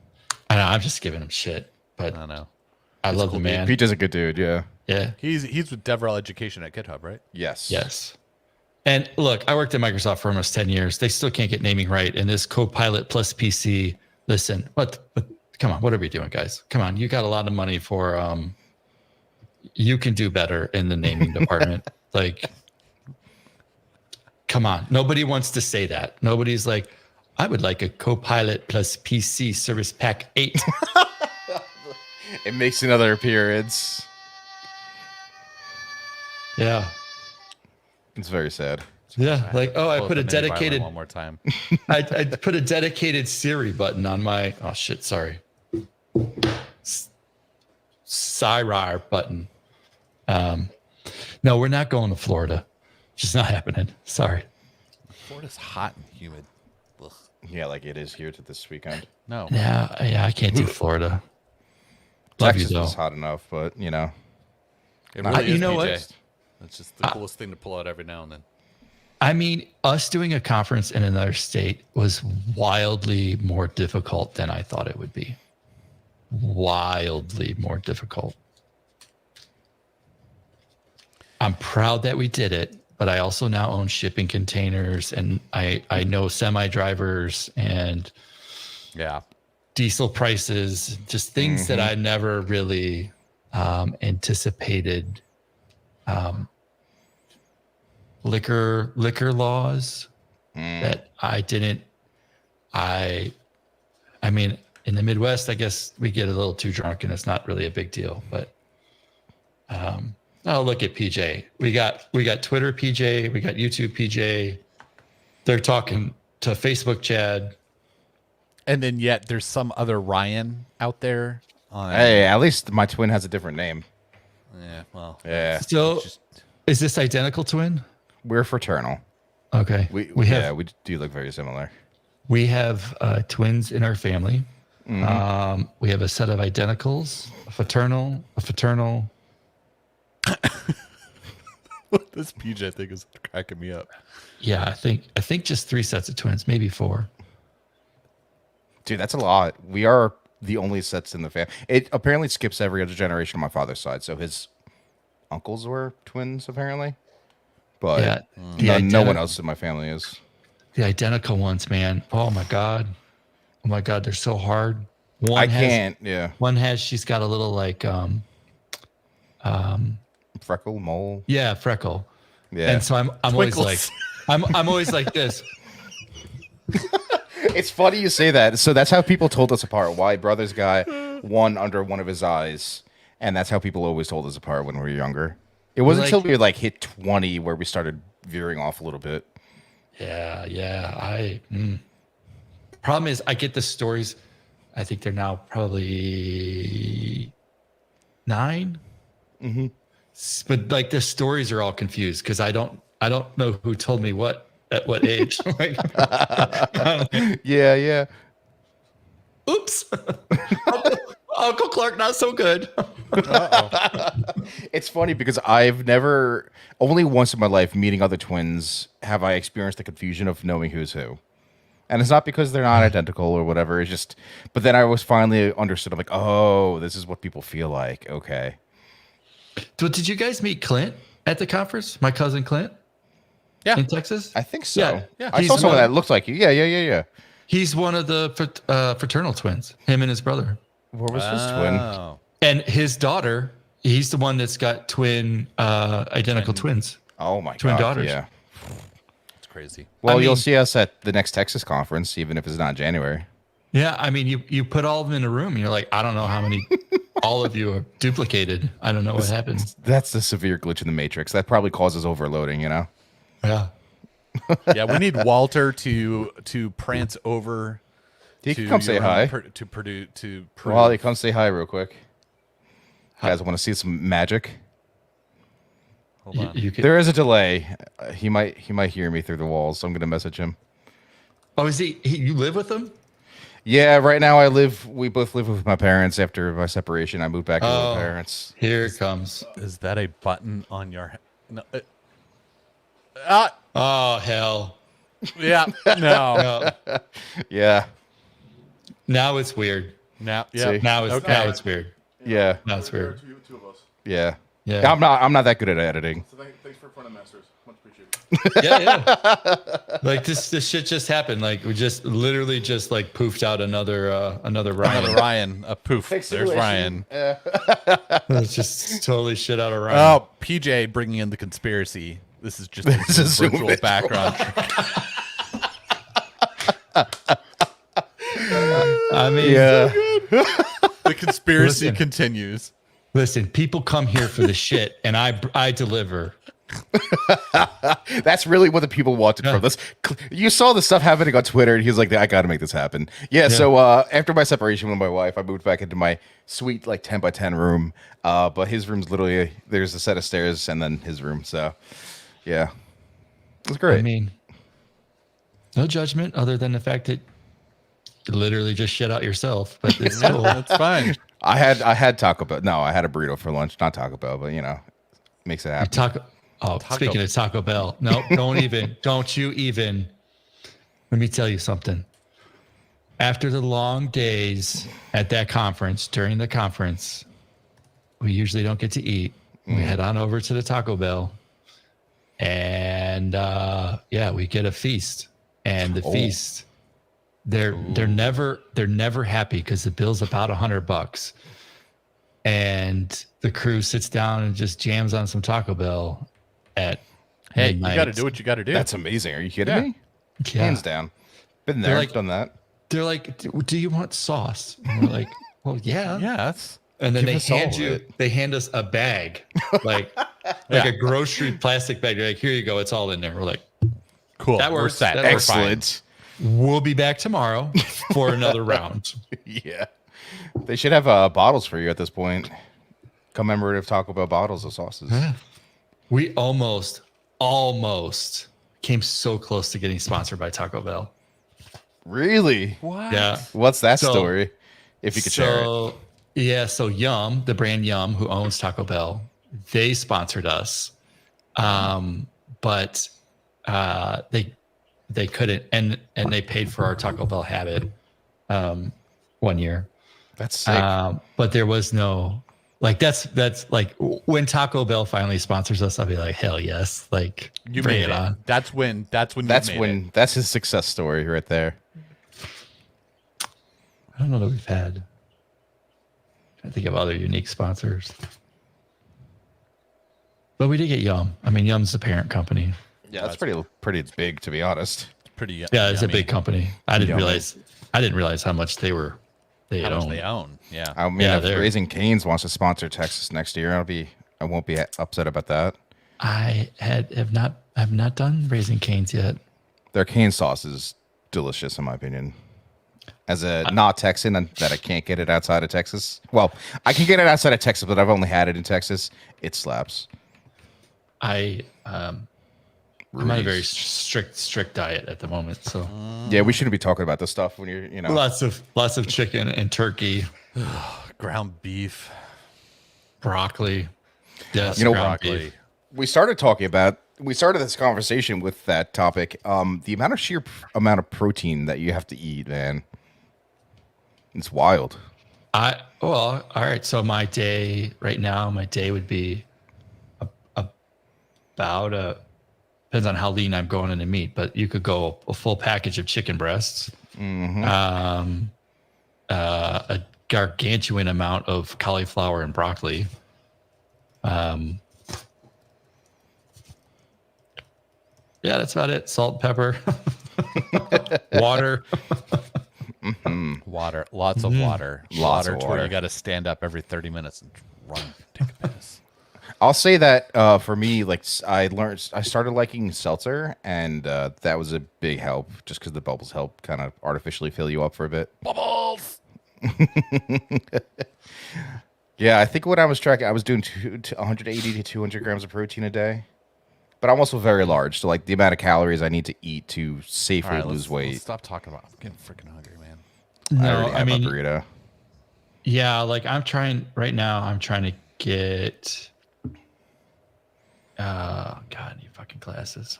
I know, I'm just giving him shit, but I don't know. I love the man. PJ's a good dude, yeah. Yeah. He's with DevRel Education at GitHub, right? Yes. Yes. And look, I worked at Microsoft for almost 10 years. They still can't get naming right. And this Copilot plus PC, listen, what come on, what are we doing, guys? Come on, you got a lot of money for you can do better in the naming department. Like, come on. Nobody wants to say that. Nobody's like, I would like a Copilot plus PC Service Pack 8. It makes another appearance. Yeah. It's very sad. Yeah. Like, oh, I Pull put up a the mini violin dedicated, one more time. I put a dedicated Siri button on my, oh shit, sorry. Sirar button. No, we're not going to Florida. Just not happening. Sorry. Florida's hot and humid. Ugh. Yeah, like it is here to this weekend. No. Yeah, I can't do Florida. Love Texas you though. was hot enough, but you know. It really you is, know PJ. what? It's just the coolest thing to pull out every now and then. I mean, us doing a conference in another state was wildly more difficult than I thought it would be. Wildly more difficult. I'm proud that we did it, but I also now own shipping containers and I know semi drivers and Yeah. diesel prices, just things that I never really anticipated. Liquor laws that I didn't. I mean, in the Midwest, I guess we get a little too drunk and it's not really a big deal. But oh, look at PJ. We got Twitter PJ. We got YouTube PJ. They're talking to Facebook Chad. And then yet there's some other Ryan out there. Hey, at least my twin has a different name. Yeah, well. Yeah, So, is this identical twin? we're fraternal. Okay. We have we do look very similar. we have twins in our family. We have a set of identicals, a fraternal. This PJ thing is cracking me up. Yeah, I think just 3 sets of twins, maybe 4. Dude, that's a lot. We are the only sets in the family. It apparently skips every other generation on my father's side. So his uncles were twins, apparently. But Yeah, no one else in my family is. The identical ones, man. Oh my god, they're so hard. I can't. Yeah, One has she's got a little like freckle, mole. yeah, freckle. Yeah, And so I'm always like Twinkles. I'm always like this. it's funny you say that. So that's how people told us apart. Why brother's got one under one of his eyes, and that's how people always told us apart when we were younger. It wasn't Like- until we like hit 20 where we started veering off a little bit. Yeah. Problem is, I get the stories. I think they're now probably 9. But like the stories are all confused because I don't know who told me what at what age. Like, Yeah. oops, Uncle Clark, not so good. It's funny because I've never, only once in my life, meeting other twins, have I experienced the confusion of knowing who's who. And it's not because they're not identical or whatever. It's just, but then I was finally understood. I'm like, oh, this is what people feel like. Okay. Did you guys meet Clint at the conference? My cousin Clint? Yeah. In Texas? I think so. Yeah. I He's saw someone one- that looked like you. Yeah. He's one of the fraternal twins, him and his brother. What was his twin? Oh. And his daughter, he's the one that's got twin, identical twins. Oh my Twin god. daughters. Yeah. It's crazy. Well, I you'll mean- see us at the next Texas conference, even if it's not in January. Yeah, I mean, you put all of them in a room, and you're like, I don't know how many, all of you are duplicated. I don't know what happened. That's the severe glitch in the matrix. That probably causes overloading, you know? Yeah. Yeah, we need Walter to prance over. He can come say your hi. home to prove. Wally, come say hi real quick. You guys want to see some magic? Hold on. You could, There is a delay. He might hear me through the walls, so I'm gonna message him. oh, is he? You live with them? Yeah, right now we both live with my parents after my separation. I moved back in with my parents. Here it comes. Is that a button on your? No. Oh hell! Yeah. No. No. Yeah. Now it's weird. Now. Yeah. See? Now it's Okay. now it's weird. Yeah. Now it's weird. Two of us. Yeah. Yeah. I'm not that good at editing. So thanks for front of masters. Much appreciated. Yeah. Like this shit just happened. Like we just literally just like poofed out another Ryan. Another Ryan. A poof. There's Ryan. It's just totally shit out of Ryan. Oh, PJ bringing in the conspiracy. This is just This a is Zoom virtual it. background. I mean, Yeah. The conspiracy Listen. continues. Listen, people come here for the shit, and I deliver. That's really what the people wanted from this. You saw the stuff happening on Twitter, and he was like, "I got to make this happen." Yeah. So after my separation with my wife, I moved back into my sweet like 10 by 10 room. But his room's literally there's a set of stairs and then his room. So yeah, it was great. I mean, no judgment other than the fact that you literally just shit out yourself. But it's cool. That's fine. I had Taco Bell. No, I had a burrito for lunch, not Taco Bell, but makes it happen. Speaking of Taco Bell, no, don't you even. Let me tell you something. After the long days at that conference, during the conference, we usually don't get to eat. We head on over to the Taco Bell, and we get a feast. And the feast, they're never happy because the bill's about $100, and the crew sits down and just jams on some Taco Bell. Hey, you got to do what you got to do. That's amazing. Are you kidding me? Yeah. Hands down. Been there, done that. They're like, "Do you want sauce?" And we're like, "Well, yeah." Yes. And then Give they hand us a bag, like a grocery plastic bag. They're like, "Here you go. It's all in there." We're like, Cool. That We're works. set. That We're works. fine. Excellent. "We'll be back tomorrow for another round." Yeah. They should have bottles for you at this point. Commemorative Taco Bell bottles of sauces. We almost came so close to getting sponsored by Taco Bell. Really? What? Yeah. What's that So- story? If you could share it. Yeah, so Yum, the brand Yum, who owns Taco Bell, they sponsored us, but they couldn't, and they paid for our Taco Bell habit 1 year. That's sick. But there was no that's like when Taco Bell finally sponsors us, I'll be like, hell yes, like You bring made it it. on. That's when That's his success story right there. I don't know that we've had. I think of other unique sponsors, but we did get Yum. I mean, Yum's the parent company. Yeah, that's pretty big to be honest. pretty. Yeah, it's a yummy. big company. I didn't Yummy. realize how much they How much own. they own. Yeah. I mean, Yeah, if they're- Raising Cane's wants to sponsor Texas next year, I won't be upset about that. I have not done Raising Cane's yet. Their cane sauce is delicious, in my opinion. As a not Texan, and that I can't get it outside of Texas. Well, I can get it outside of Texas, but I've only had it in Texas. It slaps. I'm on a very strict diet at the moment, so Yeah, we shouldn't be talking about this stuff when you're, lots of chicken and turkey, Ground beef. broccoli. Yes, You know, ground Broccoli. beef. We started this conversation with that topic. The sheer amount of protein that you have to eat, man. It's wild. All right. So my day would be about depends on how lean I'm going into meat, but you could go a full package of chicken breasts, a gargantuan amount of cauliflower and broccoli. Yeah, that's about it. Salt, pepper, water. Water. Lots of water. Lots of To where water. you got to stand up every 30 minutes and run, take a piss. I'll say that for me, like I started liking seltzer, and that was a big help, just because the bubbles help kind of artificially fill you up for a bit. Bubbles. Yeah, I think when I was tracking, I was doing 180 to 200 grams of protein a day, but I'm also very large, so like the amount of calories I need to eat to All safely right, lose let's weight. stop talking about. I'm getting freaking hungry, man. I No, already I have mean, my burrito. yeah, like I'm trying to get. God, you fucking glasses.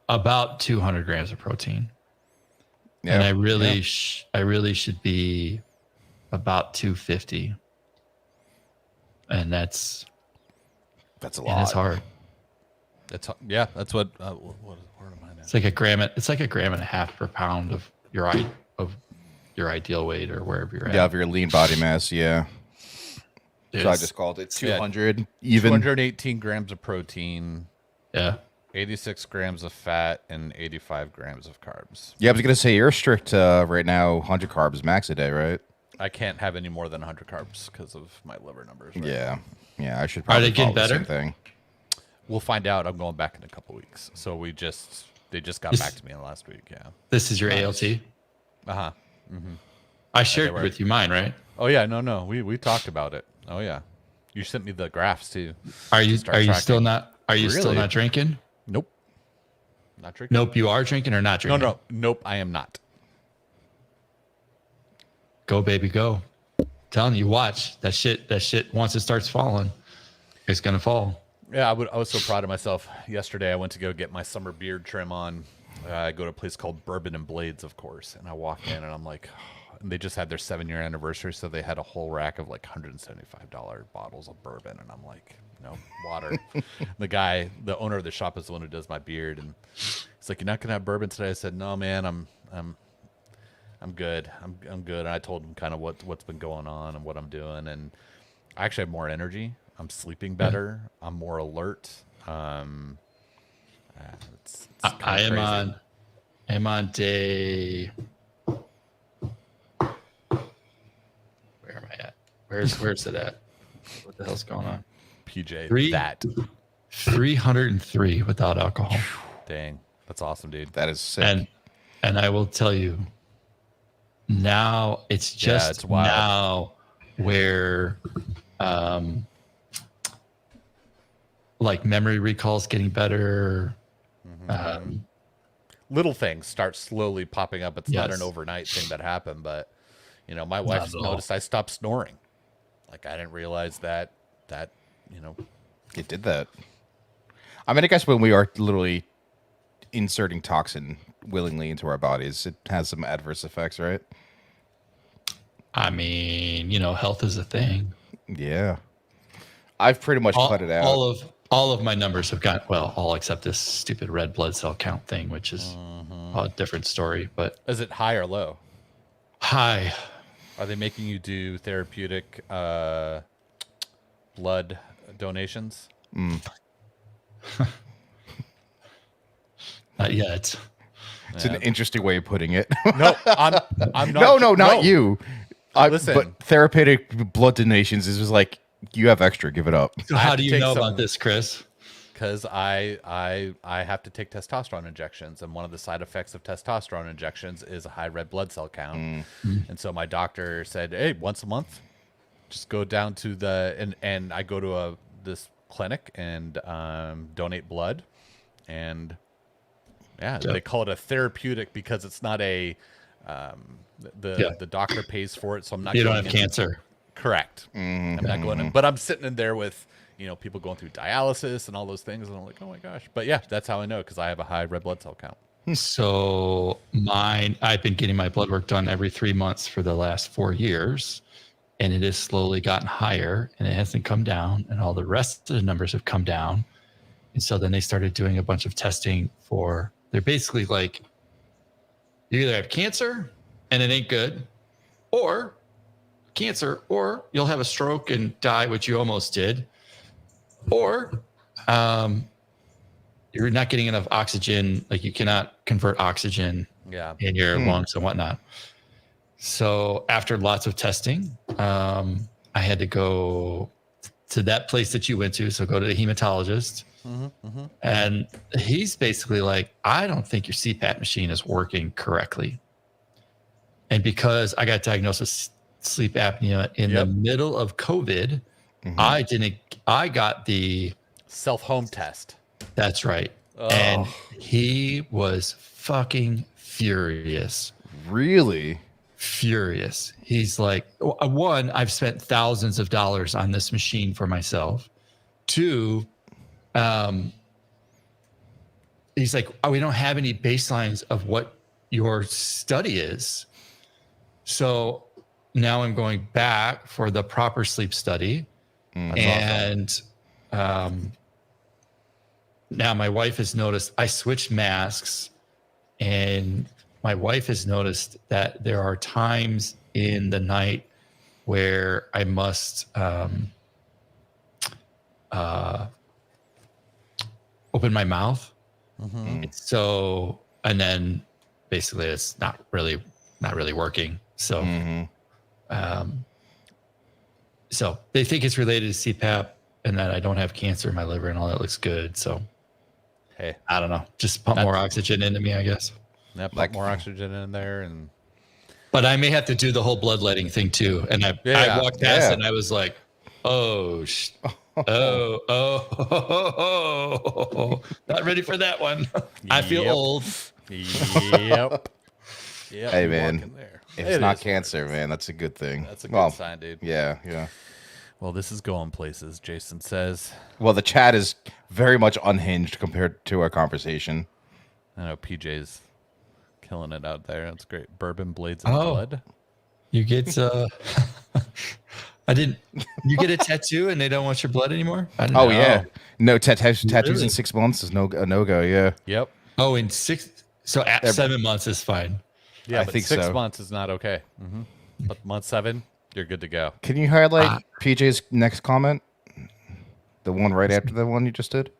About 200 grams of protein, and I really should be about 250, and that's That's a and it's lot. hard. That's what. Where am I now? It's like a gram. It's like a gram and a half per pound of your ideal weight or wherever you're at. Yeah, of your lean body mass. Yeah. So I It's- just called it Yeah. 200 even. 218 grams of protein, yeah. 86 grams of fat, and 85 grams of carbs. Yeah, I was gonna say you're strict right now. 100 carbs max a day, right? I can't have any more than 100 carbs because of my liver numbers. Right? Yeah. I should Are probably they getting follow the better? same thing. We'll find out. I'm going back in a couple weeks. So they just got back to me last week. Yeah. This is your Nice. ALT. Uh-huh. I shared were- with you mine, right? Oh yeah, no. We talked about it. Oh yeah. You sent me the graphs too. Are you Start still tracking. not still Really? not drinking? Nope. Not drinking. Nope, you are drinking or not drinking? No. Nope, I am not. Go baby, go. Telling you, watch that shit once it starts falling, it's gonna fall. Yeah, I was so proud of myself. Yesterday, I went to go get my summer beard trim on. I go to a place called Bourbon and Blades, of course, and I walk in and I'm like, and they just had their 7-year anniversary, so they had a whole rack of like $175 bottles of bourbon, and I'm like, water. The owner of the shop is the one who does my beard, and he's like, "You're not gonna have bourbon today?" I said, "No, man, I'm good. I'm good." And I told him kind of what's been going on and what I'm doing, and I actually have more energy. I'm sleeping better. I'm more alert. It's I am crazy. on day. Where am I at? Where's it at? What the hell's going on? PJ. Three? That 303 without alcohol. dang, that's awesome, dude. That is sick. And I will tell you, now it's just it's wild. now where like memory recall is getting better. Little things start slowly popping up. It's not Yes. an overnight thing that happened, but my wife at all. noticed I stopped snoring. Like I didn't realize that It did that. I mean, I guess when we are literally inserting toxin willingly into our bodies, it has some adverse effects, right? I mean, health is a thing. Yeah. I've pretty much cut it out. All of my numbers have got all except this stupid red blood cell count thing, which is a different story. But is it high or low? high. Are they making you do therapeutic blood donations? Not yet. It's an interesting way of putting it. No, I'm not. no, not you. Listen. But therapeutic blood donations is just like, you have extra, give it up. So I how have do to you take know some- about this, Chris? Because I have to take testosterone injections, and one of the side effects of testosterone injections is a high red blood cell count. And so my doctor said, "Hey, once a month, just go down to and I go to this clinic and donate blood, and they call it a therapeutic because it's not a the doctor pays for it, so I'm not. You don't going have into- cancer. Correct. I'm not going in, but I'm sitting in there with people going through dialysis and all those things, and I'm like, oh my gosh. But yeah, that's how I know, because I have a high red blood cell count. So I've been getting my blood work done every 3 months for the last 4 years, and it has slowly gotten higher, and it hasn't come down, and all the rest of the numbers have come down. And so then they started doing a bunch of testing they're basically like, you either have cancer and it ain't good, or cancer, or you'll have a stroke and die, which you almost did, or you're not getting enough oxygen, like you cannot convert oxygen in your lungs and whatnot. So after lots of testing, I had to go to that place that you went to. So go to the hematologist. And he's basically like, I don't think your CPAP machine is working correctly. And because I got diagnosed with sleep apnea in the middle of COVID, I got the self-home test. That's right. Oh. And he was fucking furious. Really? Furious. He's like, one, I've spent thousands of dollars on this machine for myself. Two, he's like, we don't have any baselines of what your study is. So now I'm going back for the proper sleep study. And now my wife has noticed I switched masks, and my wife has noticed that there are times in the night where I must open my mouth. So, and then basically it's not really working. So So they think it's related to CPAP and that I don't have cancer in my liver and all that looks good. So Hey, I don't know. Just pump more oxygen into me, I guess. yeah, put more oxygen in there, and But I may have to do the whole bloodletting thing too. And I walked past it and I was like, oh, not ready for that one. I feel old. Yep. Yep. Hey, you man. walk in there. If It it's not is cancer, what it is. man, that's a good thing. That's a good sign, dude. Yeah, yeah. Well, this is going places, Jason says. Well, the chat is very much unhinged compared to our conversation. I know PJ's killing it out there. That's great. Bourbon Blades and Blood. You get you get a tattoo and they don't want your blood anymore? I didn't Oh know. yeah, no tattoos Really? in 6 months is a no go. Yeah, Yep. Oh, in 7 months is fine. Yeah, I but think 6 so. months is not okay. But month 7, you're good to go. can you highlight PJ's next comment? The one right after the one you just did.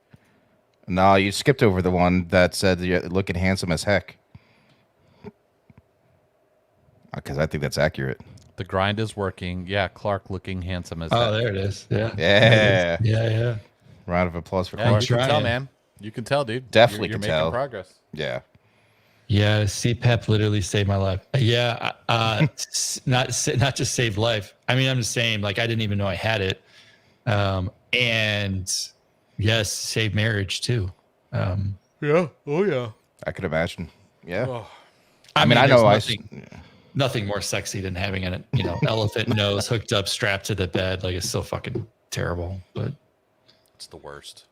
No, you skipped over the one that said you're looking handsome as heck. Because I think that's accurate. The grind is working. Yeah, Clark looking handsome as Oh, heck. there it is. Yeah. Yeah. Yeah. Round of applause for Yeah, Clark. you can tell, trying. man. You can tell, dude. Definitely you're can making tell. progress. Yeah. Yeah, CPAP literally saved my life. Yeah, not just saved life. I mean, I'm just saying, like, I didn't even know I had it, and yes, saved marriage too. Yeah. Oh, yeah. I could imagine. Yeah. Oh. I mean, I there's know nothing more sexy than having an elephant nose hooked up, strapped to the bed. Like, it's so fucking terrible. But It's the worst.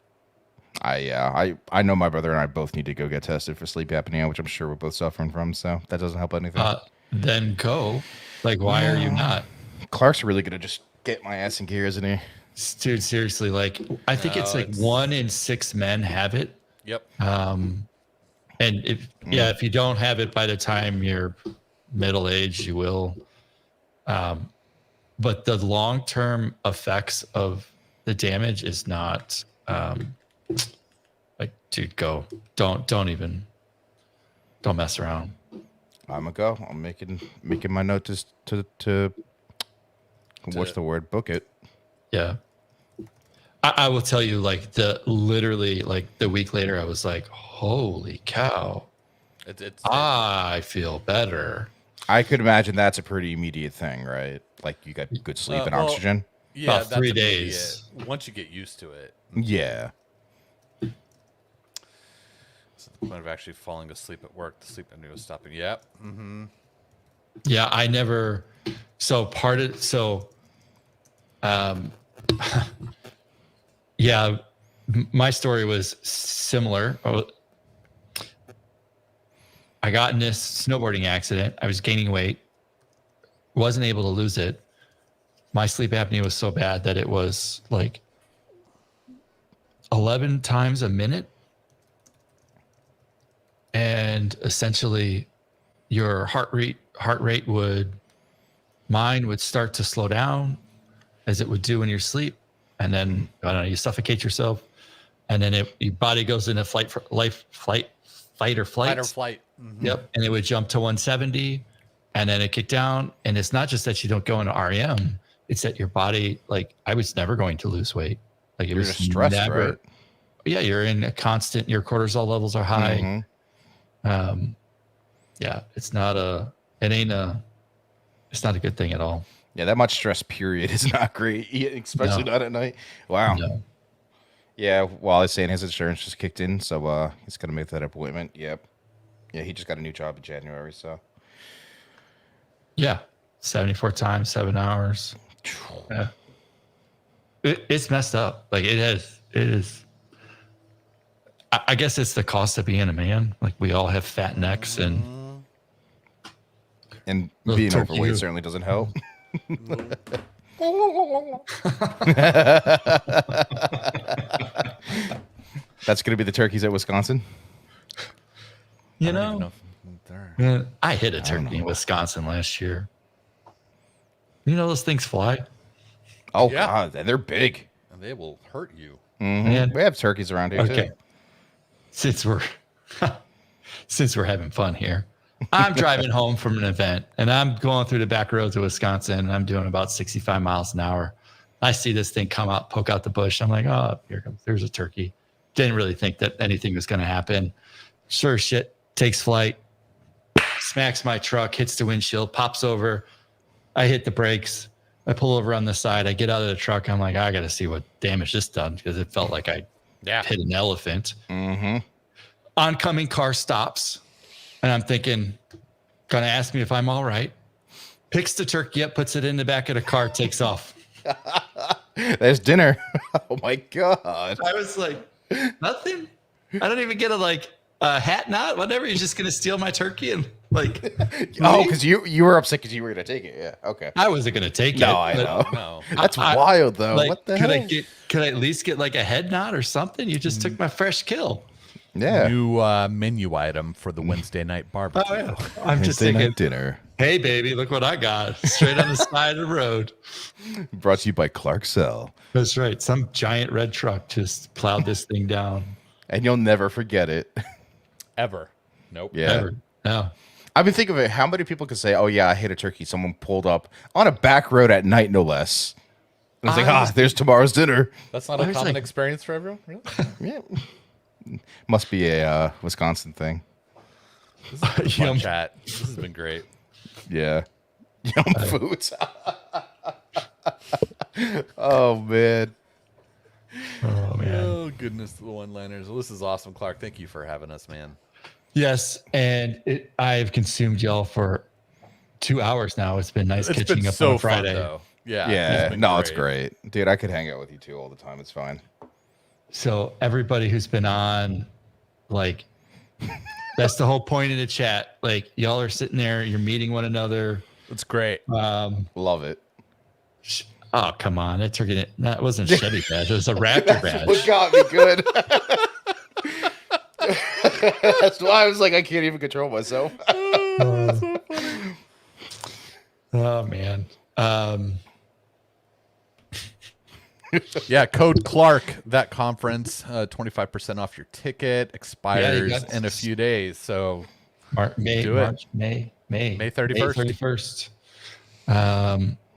I know my brother and I both need to go get tested for sleep apnea, which I'm sure we're both suffering from. So that doesn't help anything. then go. Like, why are you not? Clark's really gonna just get my ass in gear, isn't he? Dude, seriously, like, I think it's like 1 in 6 men have it. Yep. And if you don't have it by the time you're middle aged, you will. But the long-term effects of the damage is not like, dude, go. Don't mess around. I'm gonna go. I'm making my note to what's the word? Book it. Yeah. I will tell you, like, literally the week later, I was like, holy cow. I feel better. I could imagine that's a pretty immediate thing, right? Like you got good sleep and oxygen. Yeah, About 3 days. immediate. Once you get used to it. Yeah. So the point of actually falling asleep at work, the sleep apnea was stopping. Yep. Mm-hmm. Yeah, I never. Yeah, my story was similar. I got in this snowboarding accident. I was gaining weight, wasn't able to lose it. My sleep apnea was so bad that it was like 11 times a minute. And essentially your heart rate mine would start to slow down as it would do in your sleep. And then, I don't know, you suffocate yourself. And then your body goes into fight or flight. Fight or flight. Mm-hmm. Yep. And it would jump to 170 and then it kicked down. And it's not just that you don't go into REM, it's that your body, like, I was never going to lose weight. Like, it was stressed, never. right? Yeah, you're in a constant, your cortisol levels are high. Mm-hmm. Yeah, it's not a good thing at all. Yeah, that much stress period is not great, especially not at night. Wow. No. Yeah, while I was saying his insurance just kicked in, so he's gonna make that appointment. Yep. Yeah, he just got a new job in January, so. Yeah, 74 times, 7 hours. Yeah. It's messed up. Like, it is. I guess it's the cost of being a man. Like, we all have fat necks and being turkey overweight who- certainly doesn't help. That's gonna be the turkeys at Wisconsin. you I don't even know, know if they're- man, I hit a turkey in Wisconsin last year. You know those things fly? Oh Yeah. God, they're big. And they will hurt you. Mhm. Man. We have turkeys around here Okay. too. Since we're having fun here. I'm driving home from an event and I'm going through the back roads of Wisconsin and I'm doing about 65 miles an hour. I see this thing come out, poke out the bush. I'm like, oh, there's a turkey. Didn't really think that anything was going to happen. Sure shit, takes flight, smacks my truck, hits the windshield, pops over. I hit the brakes. I pull over on the side. I get out of the truck. I'm like, I got to see what damage this done because it felt like I hit an elephant. Mm-hmm. Oncoming car stops. And I'm thinking, gonna ask me if I'm all right. Picks the turkey up, puts it in the back of the car, takes off. There's dinner. Oh my god! I was like, nothing. I don't even get a hat knot, whatever. You're just gonna steal my turkey and Oh, because you were upset because you were gonna take it. Yeah. Okay. I wasn't gonna take it. No, I know. No. That's wild though. What the could hell? Could I at least get like a head knot or something? You just took my fresh kill. Yeah. New menu item for the Wednesday night barbecue. Oh yeah. I'm just Wednesday thinking, night dinner. hey baby, look what I got. Straight on the side of the road. Brought to you by Clark Cell. That's right. Some giant red truck just plowed this thing down. And you'll never forget it. Ever. Nope. Yeah. Ever. No. I've been thinking of it. How many people can say, oh yeah, I hit a turkey. Someone pulled up on a back road at night, no less. And it's like, there's tomorrow's dinner. That's not a common experience for everyone? Really? Yeah. Must be a Wisconsin thing. This has been a fun chat. This has been great. Yeah. Yum foods. Oh, man. Oh man. Oh, goodness, the one-liners. Well, this is awesome, Clark. Thank you for having us, man. Yes, and I've consumed y'all for 2 hours now. It's been nice It's catching been up so on Friday. fun, though. Yeah. Yeah. No, it's great. Dude, I could hang out with you too all the time. It's fine. So everybody who's been on, like, that's the whole point in the chat. Like, y'all are sitting there, you're meeting one another. It's great. Love it. Oh, come on. That wasn't a Chevy badge. It was a Raptor badge. What got me good? That's why I was like, I can't even control myself. So funny. Oh, man. Yeah, code Clark, that conference, 25% off your ticket, expires in a few days. So May 31st. May 31st.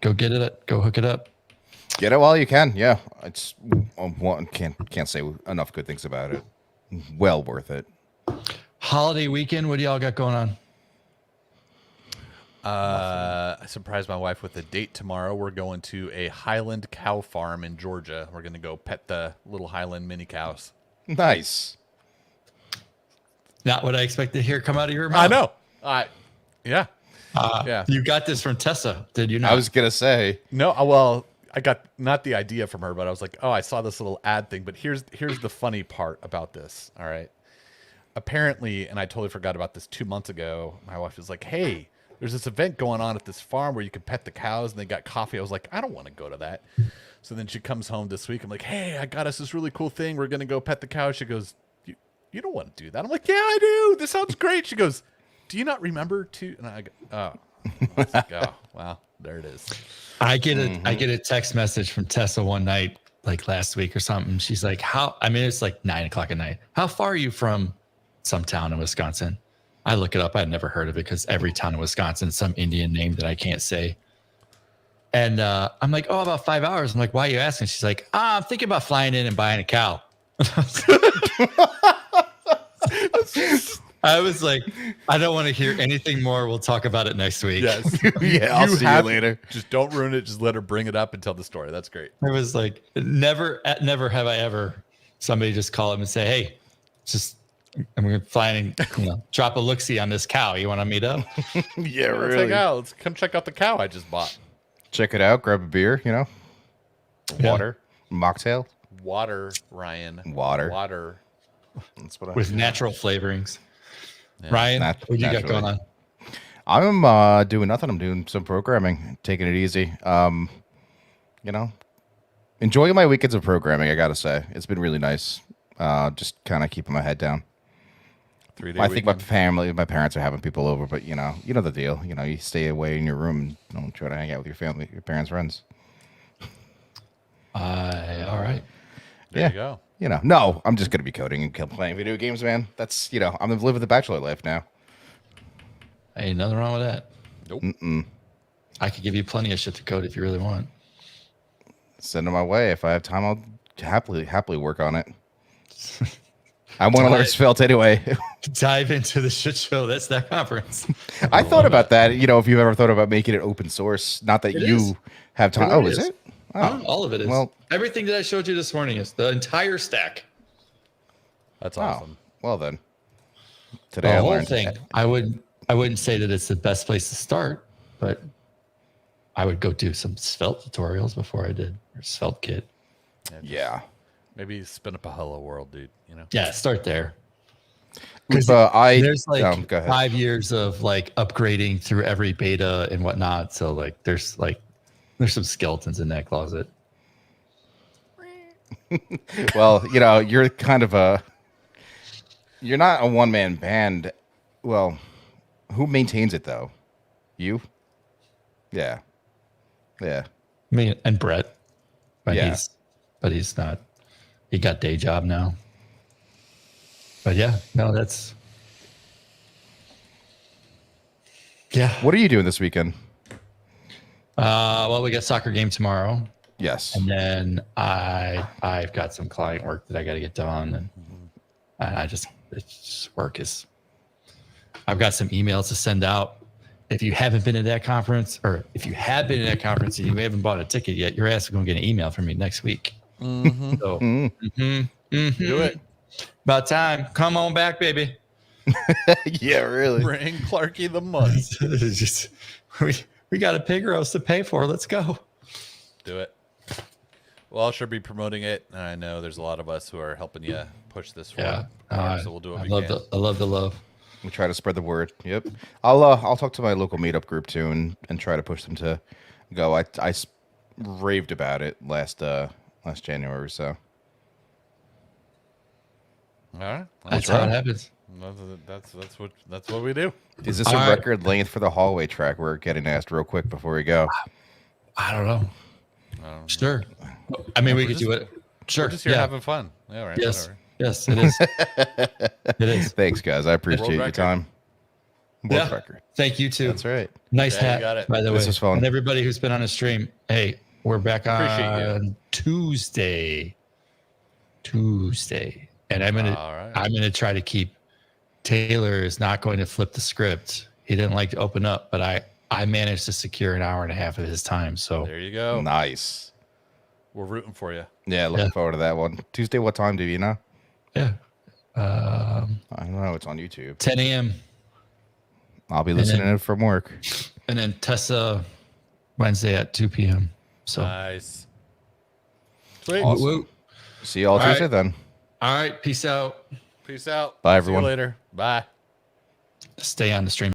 Go get it. Go hook it up. Get it while you can. Yeah. It's can't say enough good things about it. Well worth it. Holiday weekend. What do y'all got going on? I surprised my wife with a date tomorrow. We're going to a Highland cow farm in Georgia. We're going to go pet the little Highland mini cows. Nice. Not what I expected to hear come out of your mouth. I know. Yeah. Yeah. You got this from Tessa, did you not? I was going to say. No, well, I got not the idea from her, but I was like, oh, I saw this little ad thing. But here's the funny part about this. All right. Apparently, and I totally forgot about this 2 months ago, my wife was like, hey, there's this event going on at this farm where you can pet the cows and they got coffee. I was like, I don't want to go to that. So then she comes home this week. I'm like, hey, I got us this really cool thing. We're going to go pet the cows. She goes, you don't want to do that. I'm like, yeah, I do. This sounds great. She goes, do you not remember to? And I go, oh. I was like, oh, wow, there it is. I get a text message from Tessa one night, like last week or something. She's like, it's like 9:00 at night. How far are you from some town in Wisconsin? I look it up. I'd never heard of it because every town in Wisconsin is some Indian name that I can't say. And I'm like, oh, about 5 hours. I'm like, why are you asking? She's like, I'm thinking about flying in and buying a cow. I was like, I don't want to hear anything more. We'll talk about it next week. Yes. Yeah, I'll see you later. Just don't ruin it. Just let her bring it up and tell the story. That's great. I was like, never have I ever somebody just call him and say, hey, I'm going to fly in and drop a look-see on this cow. You want to meet up? Yeah, Let's really. hang out. Let's come check out the cow I just bought. Check it out. Grab a beer, water, mocktail. Water, Ryan. Water. That's what With natural flavorings. Yeah. Ryan, what you got going on? I'm doing nothing. I'm doing some programming, taking it easy. Enjoying my weekends of programming, I got to say. It's been really nice. Just kind of keeping my head down. 3-day I think my parents are having people over, but you know the deal. You stay away in your room and don't try to hang out with your family, your parents' friends. All right. There you go. No, I'm just gonna be coding and playing video games, man. That's I'm living the bachelor life now. Ain't nothing wrong with that. Nope. I could give you plenty of shit to code if you really want. Send it my way. If I have time, I'll happily work on it. I want to learn Svelte anyway. Dive into the shit show. That's that conference. I thought about that. You know, if you've ever thought about making it open source, not that It you is. have time. It Oh, really is is. it? Oh, All of it is. Well, Everything that I showed you this morning is the entire stack. That's oh, awesome. well then. Today The I whole learned. thing. I wouldn't say that it's the best place to start, but I would go do some Svelte tutorials before I did, or Svelte kit. Yeah. Maybe spin up a hello world, dude. You know. Yeah, start there. There's There's like go ahead. 5 years of like upgrading through every beta and whatnot. So like there's some skeletons in that closet. Well, you know, you're kind of you're not a one-man band. Well, who maintains it though? You? Yeah. Yeah. Me and Brett. But Yeah. he's not. He got day job now. But yeah, no, that's yeah. What are you doing this weekend? Well, we got soccer game tomorrow. Yes. And then I've got some client work that I got to get done, and it's just work is. I've got some emails to send out. If you haven't been to that conference, or if you have been to that conference and you haven't bought a ticket yet, your ass is going to get an email from me next week. So, Do it. about time. Come on back, baby. Yeah, really. Bring Clarky the money. It's just, we got a pig roast to pay for. Let's go. Do it. Well, I'll sure be promoting it. And I know there's a lot of us who are helping you push this forward. So we'll do what we can. I love the love. We try to spread the word. Yep. I'll talk to my local meetup group too and try to push them to go. I raved about it last January or so. All right. That's how it happens. That's what we do. Is this All a right. record length for the hallway track? We're getting asked real quick before we go. I don't know. Sure. I mean, we could do it. Sure. We're just here yeah. having fun. Yeah, right. Yes. Whatever. Yes, it is. It is. Thanks, guys. I appreciate World your record. time. World Yeah. record. Thank you too. That's right. Nice Yeah, you hat, got it. by the way. This was fun. And everybody who's been on the stream, hey, we're back Appreciate you. on Tuesday, and I'm All right. gonna try to keep. Taylor is not going to flip the script. He didn't like to open up, but I managed to secure an hour and a half of his time. So There you go. Nice. We're rooting for you. Yeah, looking Yeah. forward to that one. Tuesday, what time do you know? yeah, I don't know. It's on YouTube. 10 a.m. I'll be listening then- in from work. and then Tessa Wednesday at 2 p.m. So Nice. Sweet. Awesome. woo. See you all All Tuesday right. then. All right, peace out. Peace out. Bye, See everyone. you later. Bye. Stay on the stream.